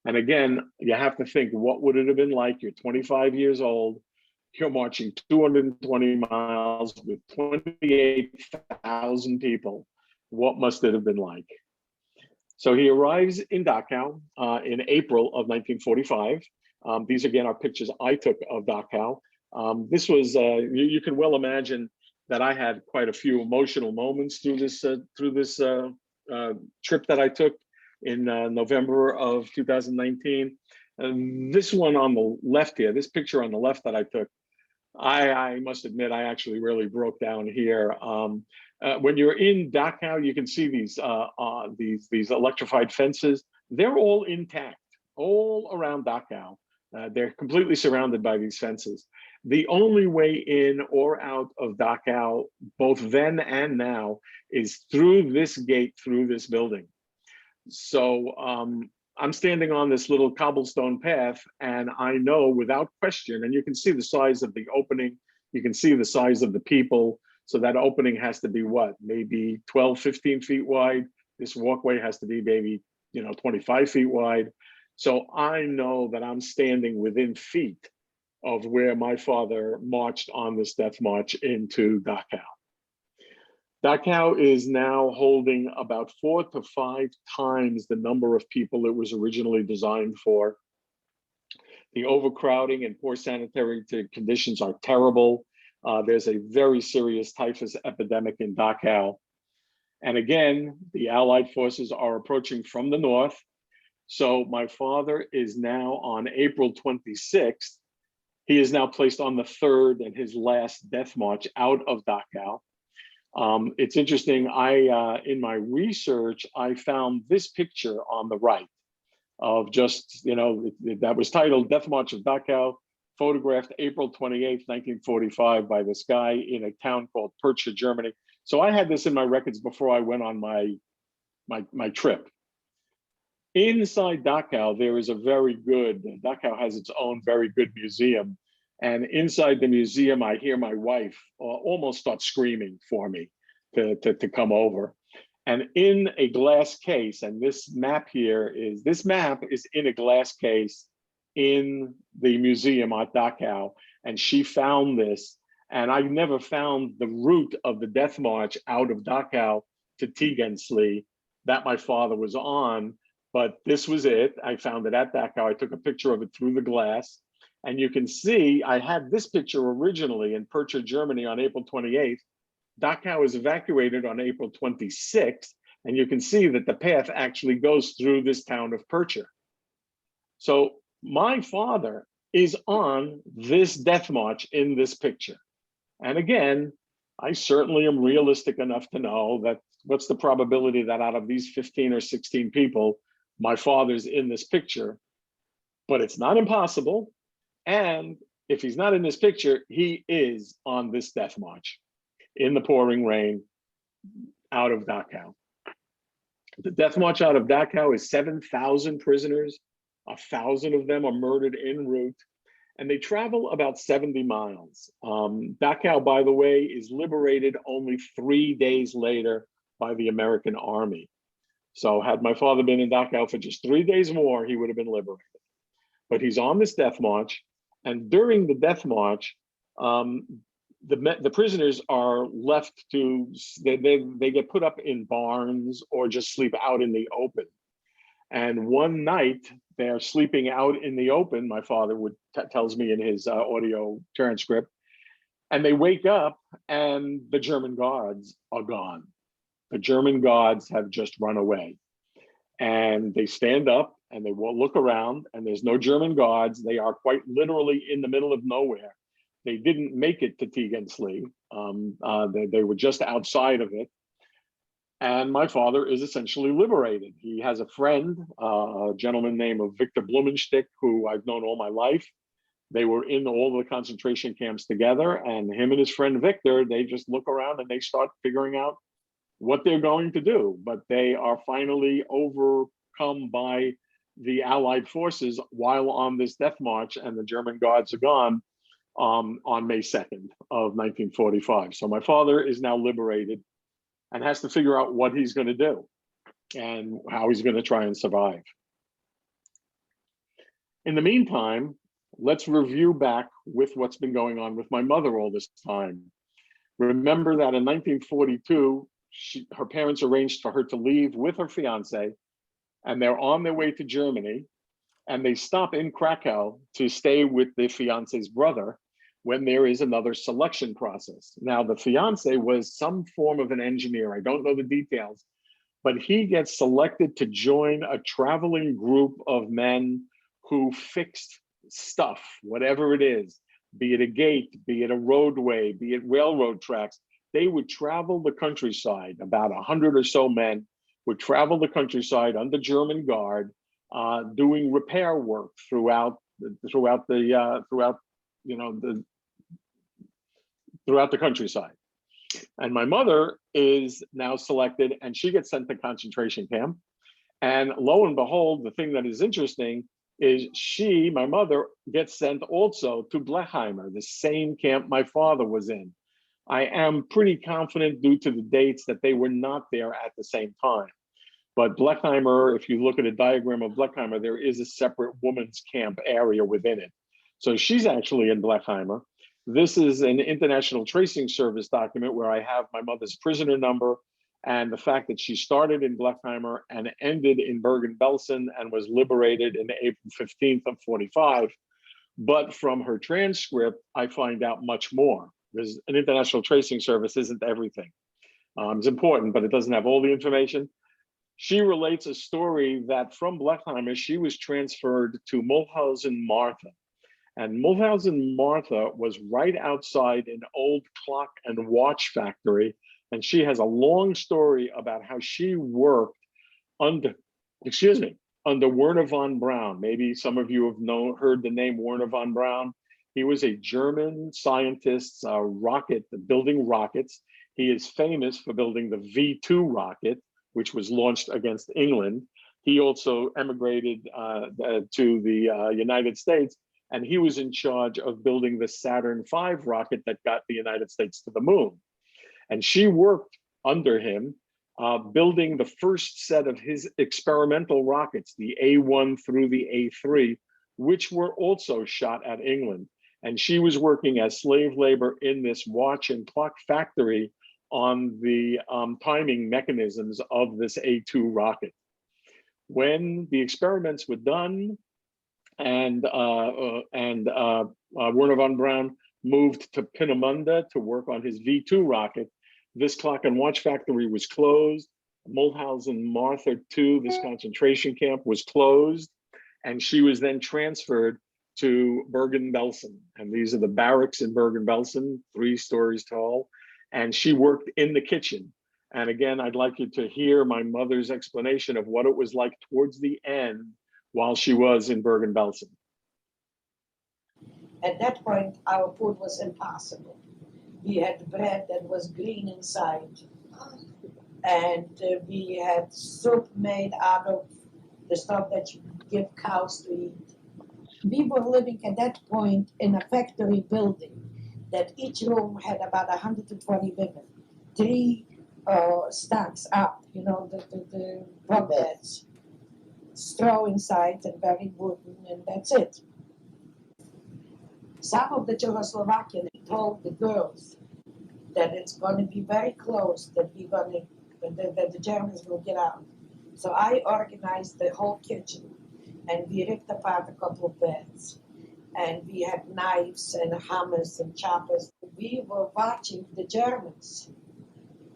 And again, you have to think, what would it have been like? You're 25 years old, you're marching 220 miles with 28,000 people. What must it have been like? So he arrives in Dachau in April of 1945. These again are pictures I took of Dachau. This was, you can well imagine that I had quite a few emotional moments through this trip that I took in November of 2019. This one on the left here, this picture on the left that I took, I must admit, I actually really broke down here. When you're in Dachau, you can see these electrified fences. They're all intact, all around Dachau. They're completely surrounded by these fences. The only way in or out of Dachau, both then and now, is through this gate, through this building. So I'm standing on this little cobblestone path, and I know without question, and you can see the size of the opening, you can see the size of the people. So that opening has to be what, maybe 12, 15 feet wide. This walkway has to be maybe 25 feet wide. So I know that I'm standing within feet of where my father marched on this death march into Dachau. Dachau is now holding about 4 to 5 times the number of people it was originally designed for. The overcrowding and poor sanitary conditions are terrible. There's a very serious typhus epidemic in Dachau. And again, the Allied forces are approaching from the north. So my father is now on April 26th. He is now placed on the third and his last death march out of Dachau. It's interesting, in my research, I found this picture on the right of just, that was titled Death March of Dachau, photographed April 28th, 1945 by this guy in a town called Percha, Germany. So I had this in my records before I went on my trip. Inside Dachau, there is Dachau has its own very good museum. And inside the museum, I hear my wife almost start screaming for me to come over. And in a glass case, and this map is in a glass case in the museum at Dachau. And she found this, and I never found the route of the death march out of Dachau to Tegernsee that my father was on But this was it. I found it at Dachau. I took a picture of it through the glass. And you can see I had this picture originally in Percha, Germany on April 28th. Dachau was evacuated on April 26th. And you can see that the path actually goes through this town of Percha. So my father is on this death march in this picture. And again, I certainly am realistic enough to know that what's the probability that out of these 15 or 16 people, my father's in this picture, but it's not impossible. And if he's not in this picture, he is on this death march in the pouring rain out of Dachau. The death march out of Dachau is 7,000 prisoners. 1,000 of them are murdered en route, and they travel about 70 miles. Dachau, by the way, is liberated only 3 days later by the American army. So had my father been in Dachau for just 3 days more, he would have been liberated. But he's on this death march, and during the death march, the prisoners are left to, they get put up in barns or just sleep out in the open. And one night they're sleeping out in the open, my father tells me in his audio transcript, and they wake up and the German guards are gone. The German guards have just run away. And they stand up and they will look around, and there's no German guards. They are quite literally in the middle of nowhere. They didn't make it to Tegernsee. They were just outside of it. And my father is essentially liberated. He has a friend, a gentleman named Victor Blumenstick, who I've known all my life. They were in all the concentration camps together, and him and his friend Victor, they just look around and they start figuring out what they're going to do. But they are finally overcome by the Allied forces while on this death march, and the German guards are gone on May 2nd of 1945. So my father is now liberated and has to figure out what he's going to do and how he's going to try and survive. In the meantime, let's review back with what's been going on with my mother all this time. Remember that in 1942, her parents arranged for her to leave with her fiance, and they're on their way to Germany, and they stop in Krakow to stay with the fiance's brother when there is another selection process. Now, the fiance was some form of an engineer. I don't know the details, but he gets selected to join a traveling group of men who fixed stuff, whatever it is, be it a gate, be it a roadway, be it railroad tracks. They would travel the countryside. About 100 or so men would travel the countryside under German guard, doing repair work throughout the countryside. And my mother is now selected, and she gets sent to concentration camp. And lo and behold, the thing that is interesting is my mother, gets sent also to Blechheimer, the same camp my father was in. I am pretty confident, due to the dates, that they were not there at the same time. But Blechheimer, if you look at a diagram of Blechheimer, there is a separate women's camp area within it. So she's actually in Blechheimer. This is an International Tracing Service document where I have my mother's prisoner number and the fact that she started in Blechheimer and ended in Bergen-Belsen and was liberated in April 15th of 45. But from her transcript, I find out much more, because an International Tracing Service isn't everything. It's important, but it doesn't have all the information. She relates a story that from Blechheimer, she was transferred to Mulhausen-Martha. And Mulhausen-Martha was right outside an old clock and watch factory. And she has a long story about how she worked under Werner von Braun. Maybe some of you have heard the name Werner von Braun. He was a German scientist, building rockets. He is famous for building the V2 rocket, which was launched against England. He also emigrated to the United States, and he was in charge of building the Saturn V rocket that got the United States to the moon. And she worked under him, building the first set of his experimental rockets, the A1 through the A3, which were also shot at England. And she was working as slave labor in this watch and clock factory on the timing mechanisms of this A2 rocket. When the experiments were done and Werner von Braun moved to Peenemünde to work on his V2 rocket, this clock and watch factory was closed. Mulhausen Martha II, this concentration camp, was closed, and she was then transferred to Bergen-Belsen. And these are the barracks in Bergen-Belsen, 3 stories tall. And she worked in the kitchen. And again, I'd like you to hear my mother's explanation of what it was like towards the end while she was in Bergen-Belsen. At that point, our food was impossible. We had bread that was green inside, and we had soup made out of the stuff that you give cows to eat. We were living at that point in a factory building that each room had about 120 women, 3 stacks up, you know, the bunk beds, straw inside and very wooden, and that's it. Some of the Czechoslovakians told the girls that it's going to be very close, that that the Germans will get out. So I organized the whole kitchen, and we ripped apart a couple of beds, and we had knives and hammers and choppers. We were watching the Germans,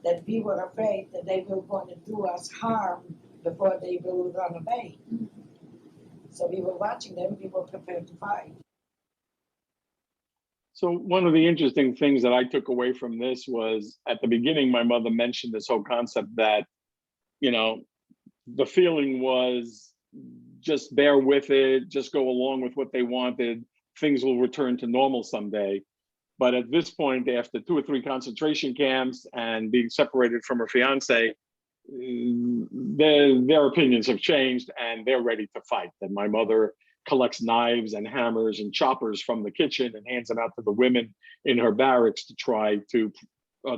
that we were afraid that they were going to do us harm before they will run away. So we were watching them, we were prepared to fight. So one of the interesting things that I took away from this was, at the beginning, my mother mentioned this whole concept that, you know, the feeling was just bear with it, just go along with what they wanted, things will return to normal someday. But at this point, after 2 or 3 concentration camps and being separated from her fiance, their opinions have changed and they're ready to fight. And my mother collects knives and hammers and choppers from the kitchen and hands them out to the women in her barracks to try to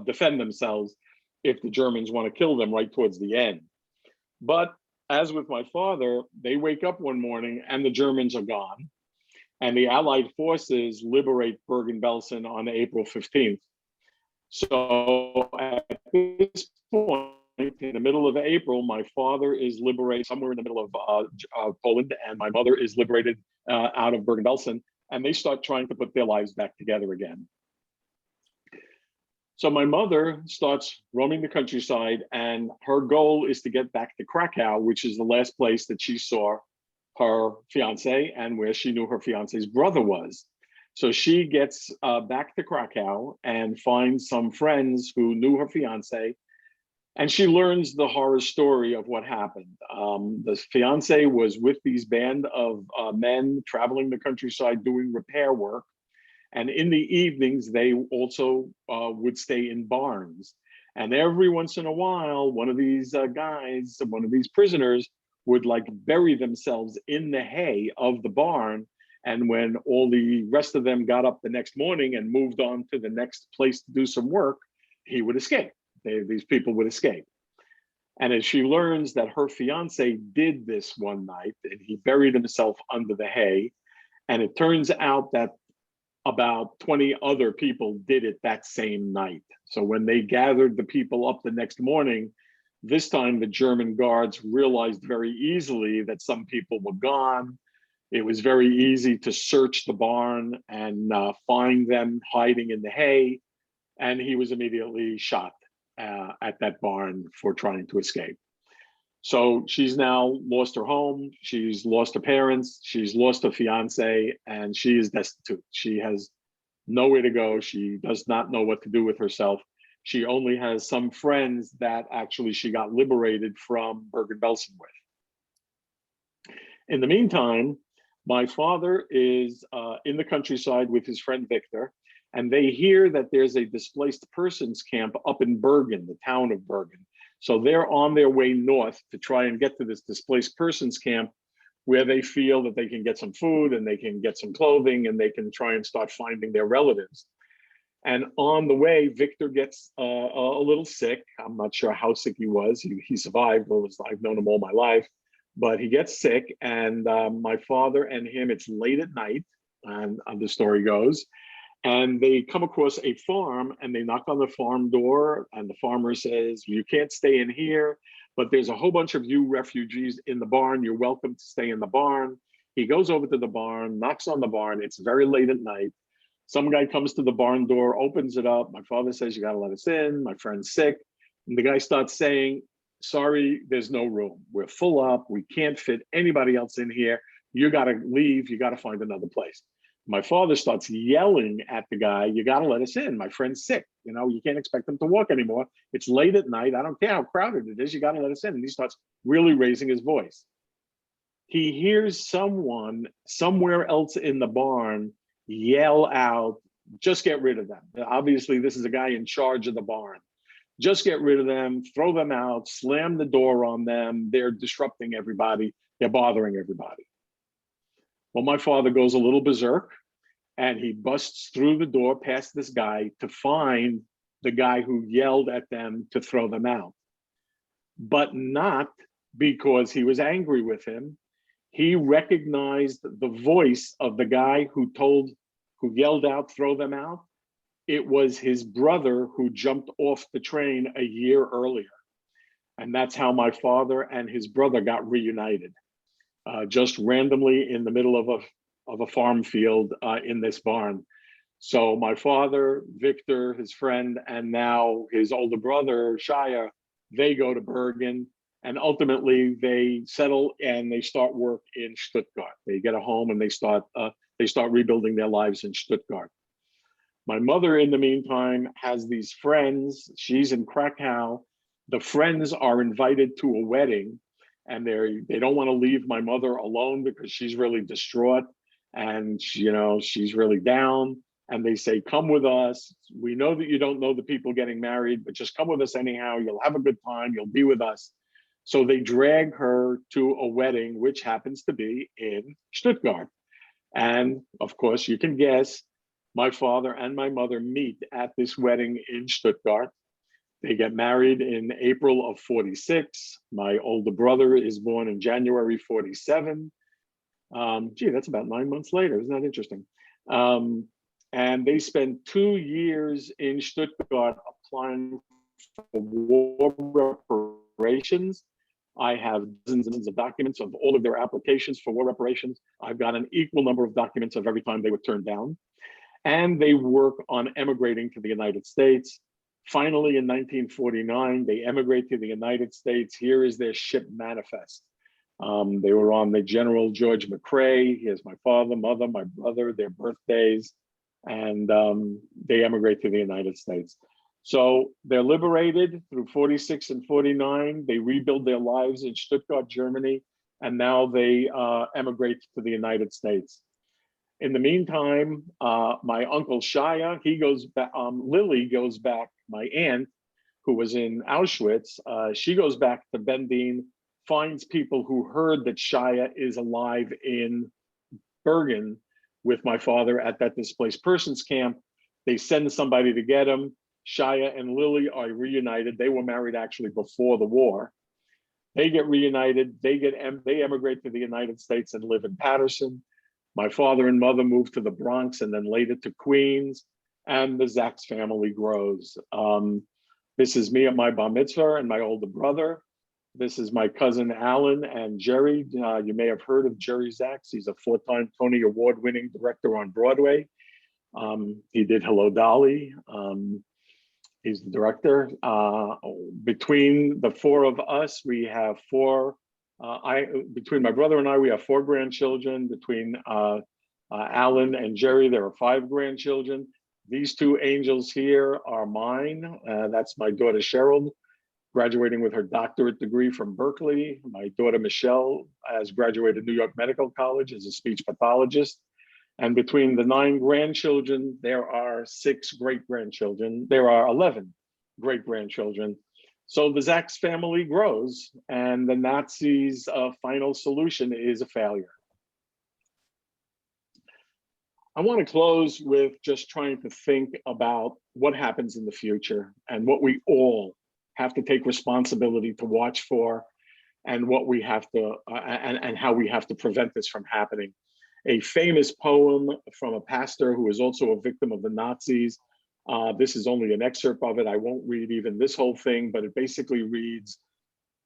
defend themselves if the Germans want to kill them right towards the end. But as with my father, they wake up one morning and the Germans are gone. And the Allied forces liberate Bergen-Belsen on April 15th. So at this point, in the middle of April, my father is liberated somewhere in the middle of Poland, and my mother is liberated out of Bergen-Belsen, and they start trying to put their lives back together again. So my mother starts roaming the countryside, and her goal is to get back to Krakow, which is the last place that she saw her fiance and where she knew her fiance's brother was. So she gets back to Krakow and finds some friends who knew her fiance, and she learns the horror story of what happened. The fiance was with these band of men traveling the countryside doing repair work. And in the evenings, they also would stay in barns. And every once in a while, one of these guys, one of these prisoners would like bury themselves in the hay of the barn. And when all the rest of them got up the next morning and moved on to the next place to do some work, he would escape. These people would escape. And as she learns that her fiance did this one night, and he buried himself under the hay, and it turns out that about 20 other people did it that same night. So when they gathered the people up the next morning, this time the German guards realized very easily that some people were gone. It was very easy to search the barn and find them hiding in the hay. And he was immediately shot at that barn for trying to escape. So she's now lost her home, she's lost her parents, she's lost her fiance, and she is destitute. She has nowhere to go. She does not know what to do with herself. She only has some friends that actually she got liberated from Bergen-Belsen with. In the meantime, my father is in the countryside with his friend Victor, and they hear that there's a displaced persons camp up in Bergen, the town of Bergen. So they're on their way north to try and get to this displaced persons camp where they feel that they can get some food and they can get some clothing and they can try and start finding their relatives. And on the way, Victor gets a little sick. I'm not sure how sick he was. He survived. I've known him all my life, but he gets sick. And my father and him, it's late at night, and the story goes, and they come across a farm and they knock on the farm door, and the farmer says, "You can't stay in here. but there's a whole bunch of you refugees in the barn. You're welcome to stay in the barn. He goes over to the barn, knocks on the barn. It's very late at night. Some guy comes to the barn door, opens it up. My father says, you gotta let us in. My friend's sick. And the guy starts saying, sorry, there's no room. We're full up. We can't fit anybody else in here. You gotta leave. You gotta find another place. My father starts yelling at the guy, you gotta let us in. My friend's sick. You know, you can't expect him to walk anymore. It's late at night. I don't care how crowded it is. You gotta let us in. And he starts really raising his voice. He hears someone somewhere else in the barn yell out, just get rid of them. Obviously, this is a guy in charge of the barn. Just get rid of them, throw them out, slam the door on them. They're disrupting everybody. They're bothering everybody. Well, my father goes a little berserk and he busts through the door past this guy to find the guy who yelled at them to throw them out. But not because he was angry with him. He recognized the voice of the guy who yelled out, throw them out. It was his brother who jumped off the train a year earlier. And that's how my father and his brother got reunited. Just randomly in the middle of a farm field in this barn. So my father, Victor, his friend, and now his older brother, Shia, they go to Bergen, and ultimately they settle and they start work in Stuttgart. They get a home and they start rebuilding their lives in Stuttgart. My mother, in the meantime, has these friends. She's in Krakow. The friends are invited to a wedding, and they don't want to leave my mother alone because she's really distraught and she's really down. And they say, come with us. We know that you don't know the people getting married, but just come with us anyhow. You'll have a good time. You'll be with us. So they drag her to a wedding, which happens to be in Stuttgart. And of course, you can guess, my father and my mother meet at this wedding in Stuttgart. They get married in April of 46. My older brother is born in January 47. Gee, that's about 9 months later. Isn't that interesting? And they spend 2 years in Stuttgart applying for war reparations. I have dozens of documents of all of their applications for war reparations. I've got an equal number of documents of every time they were turned down. And they work on emigrating to the United States. Finally, in 1949, they emigrate to the United States. Here is their ship manifest. They were on the General George McCrae. Here's my father, mother, my brother, their birthdays, and they emigrate to the United States. So they're liberated through 46 and 49. They rebuild their lives in Stuttgart, Germany, and now they emigrate to the United States. In the meantime, my uncle Shia, he goes back, Lily goes back, my aunt, who was in Auschwitz, she goes back to Bendine, finds people who heard that Shia is alive in Bergen with my father at that displaced persons camp. They send somebody to get him. Shia and Lily are reunited. They were married actually before the war. They get reunited. They emigrate to the United States and live in Patterson. My father and mother moved to the Bronx and then later to Queens, and the Zaks family grows. This is me at my bar mitzvah and my older brother. This is my cousin Alan and Jerry. You may have heard of Jerry Zaks. He's a 4-time Tony Award-winning director on Broadway. He did Hello, Dolly. He's the director. Between the four of us, we have between my brother and I, we have 4 grandchildren. Between Alan and Jerry, there are 5 grandchildren. These 2 angels here are mine. That's my daughter Cheryl, graduating with her doctorate degree from Berkeley. My daughter Michelle has graduated New York Medical College as a speech pathologist. And between the 9 grandchildren, there are 6 great-grandchildren. There are 11 great-grandchildren. So the Zaks family grows, and the Nazis' final solution is a failure. I want to close with just trying to think about what happens in the future and what we all have to take responsibility to watch for, and what we have to and how we have to prevent this from happening. A famous poem from a pastor who is also a victim of the Nazis. This is only an excerpt of it. I won't read even this whole thing, but it basically reads,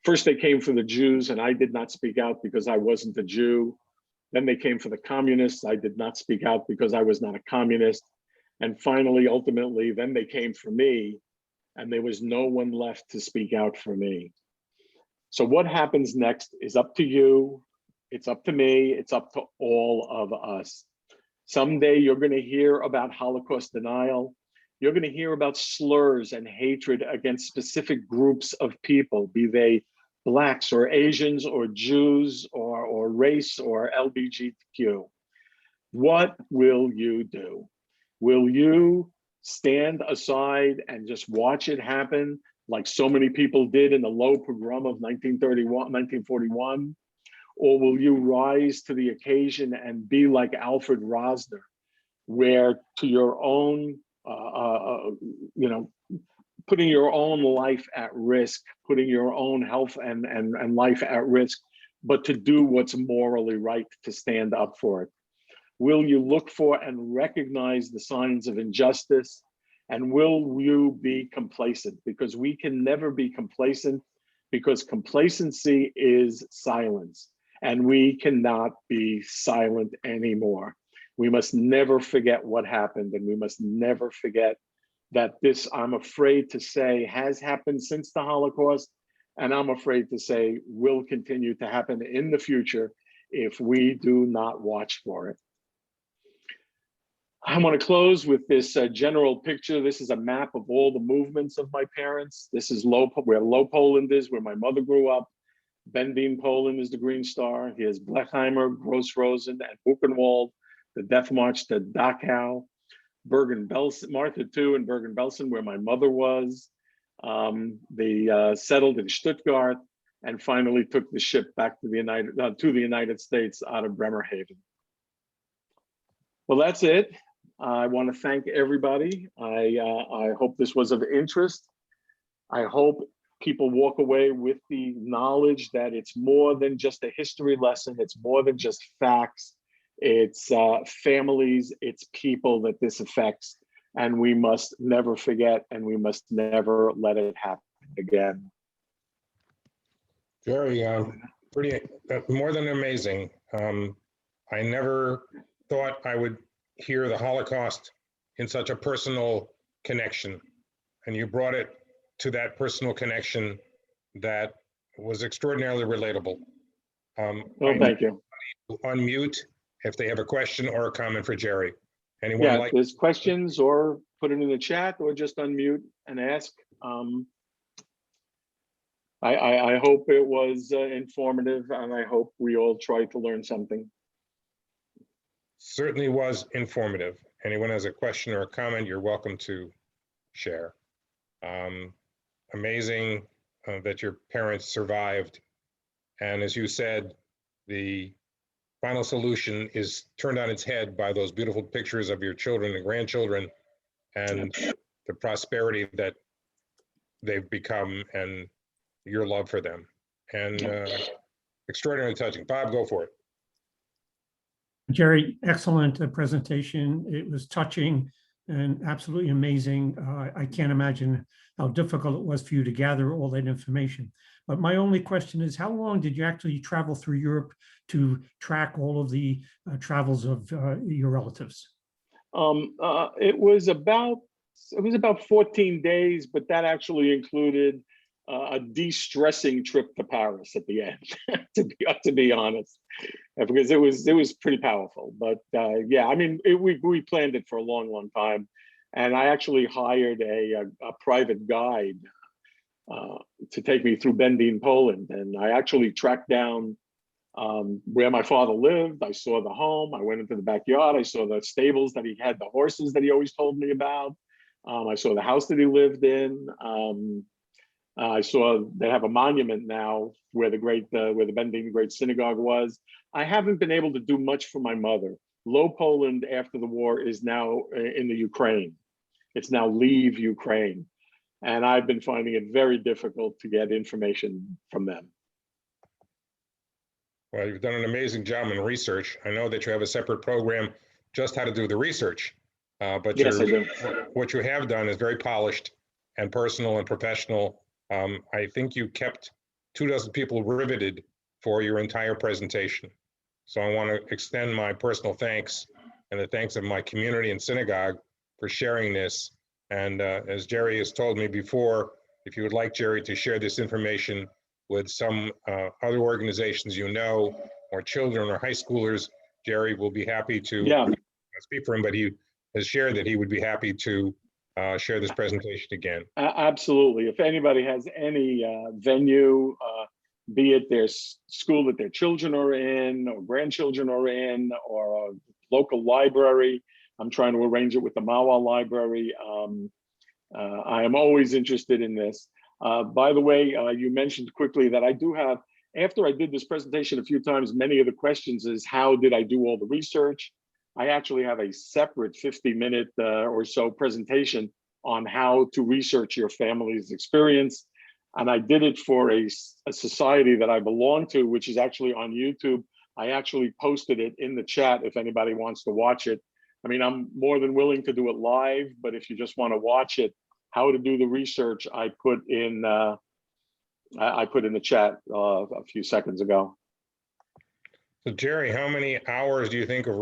First, they came for the Jews, and I did not speak out because I wasn't a Jew. Then they came for the communists. I did not speak out because I was not a communist. And finally, ultimately, then they came for me, and there was no one left to speak out for me. So what happens next is up to you. It's up to me. It's up to all of us. Someday you're going to hear about Holocaust denial. You're going to hear about slurs and hatred against specific groups of people, be they Blacks or Asians or Jews or race or LGBTQ. What will you do? Will you stand aside and just watch it happen like so many people did in the Lwow Pogrom of 1941? Or will you rise to the occasion and be like Alfred Rosner, where to your own, putting your own life at risk, putting your own health and life at risk, but to do what's morally right, to stand up for it? Will you look for and recognize the signs of injustice? And will you be complacent? Because we can never be complacent, because complacency is silence, and we cannot be silent anymore. We must never forget what happened, and we must never forget that this, I'm afraid to say, has happened since the Holocaust, and I'm afraid to say will continue to happen in the future if we do not watch for it. I want to close with this general picture. This is a map of all the movements of my parents. This is where Lwow Poland is, where my mother grew up. Bending, Poland is the Green Star. Here's Blechheimer, Gross Rosen, and Buchenwald, the Death March to Dachau. Bergen-Belsen, Martha II in Bergen-Belsen, where my mother was. They settled in Stuttgart and finally took the ship back to the United States out of Bremerhaven. Well, that's it. I want to thank everybody. I hope this was of interest. I hope people walk away with the knowledge that it's more than just a history lesson. It's more than just facts. It's families, it's people that this affects, and we must never forget, and we must never let it happen again. Very, more than amazing. I never thought I would hear the Holocaust in such a personal connection, and you brought it to that personal connection that was extraordinarily relatable. Well, thank you. Unmute if they have a question or a comment for Jerry. Anyone Yeah, like? there's questions, or put it in the chat, or just unmute and ask. I hope it was informative, and I hope we all try to learn something. Certainly was informative. Anyone has a question or a comment, you're welcome to share. Amazing that your parents survived. And as you said, the final solution is turned on its head by those beautiful pictures of your children and grandchildren and the prosperity that they've become and your love for them. And extraordinarily touching. Bob, go for it. Jerry, excellent presentation. It was touching and absolutely amazing. I can't imagine how difficult it was for you to gather all that information. But my only question is, how long did you actually travel through Europe to track all of the travels of your relatives? It was about 14 days, but that actually included a de-stressing trip to Paris at the end, to be honest, because it was pretty powerful. But yeah, I mean, we planned it for a long time, and I actually hired a private guide to take me through Bending, Poland, and I actually tracked down where my father lived. I saw the home. I went into the backyard. I saw the stables that he had, the horses that he always told me about. I saw the house that he lived in. I saw they have a monument now where the Bending Great Synagogue was. I haven't been able to do much for my mother. Lwow Poland after the war is now in the Ukraine. It's now Leave Ukraine. And I've been finding it very difficult to get information from them. Well, you've done an amazing job in research. I know that you have a separate program just how to do the research, but yes, I do. What you have done is very polished and personal and professional. I think you kept 24 people riveted for your entire presentation. So I want to extend my personal thanks and the thanks of my community and synagogue for sharing this. And as Jerry has told me before, if you would like Jerry to share this information with some other organizations you know, or children or high schoolers, Jerry will be happy to speak for him, but he has shared that he would be happy to share this presentation again. Absolutely. If anybody has any venue, be it their school that their children are in or grandchildren are in, or a local library, I'm trying to arrange it with the Lwow Library. I am always interested in this. By the way, you mentioned quickly that I do have, after I did this presentation a few times, many of the questions is how did I do all the research? I actually have a separate 50-minute or so presentation on how to research your family's experience. And I did it for a society that I belong to, which is actually on YouTube. I actually posted it in the chat if anybody wants to watch it. I mean, I'm more than willing to do it live, but if you just want to watch it, how to do the research, I put in the chat a few seconds ago. So Jerry, how many hours do you think of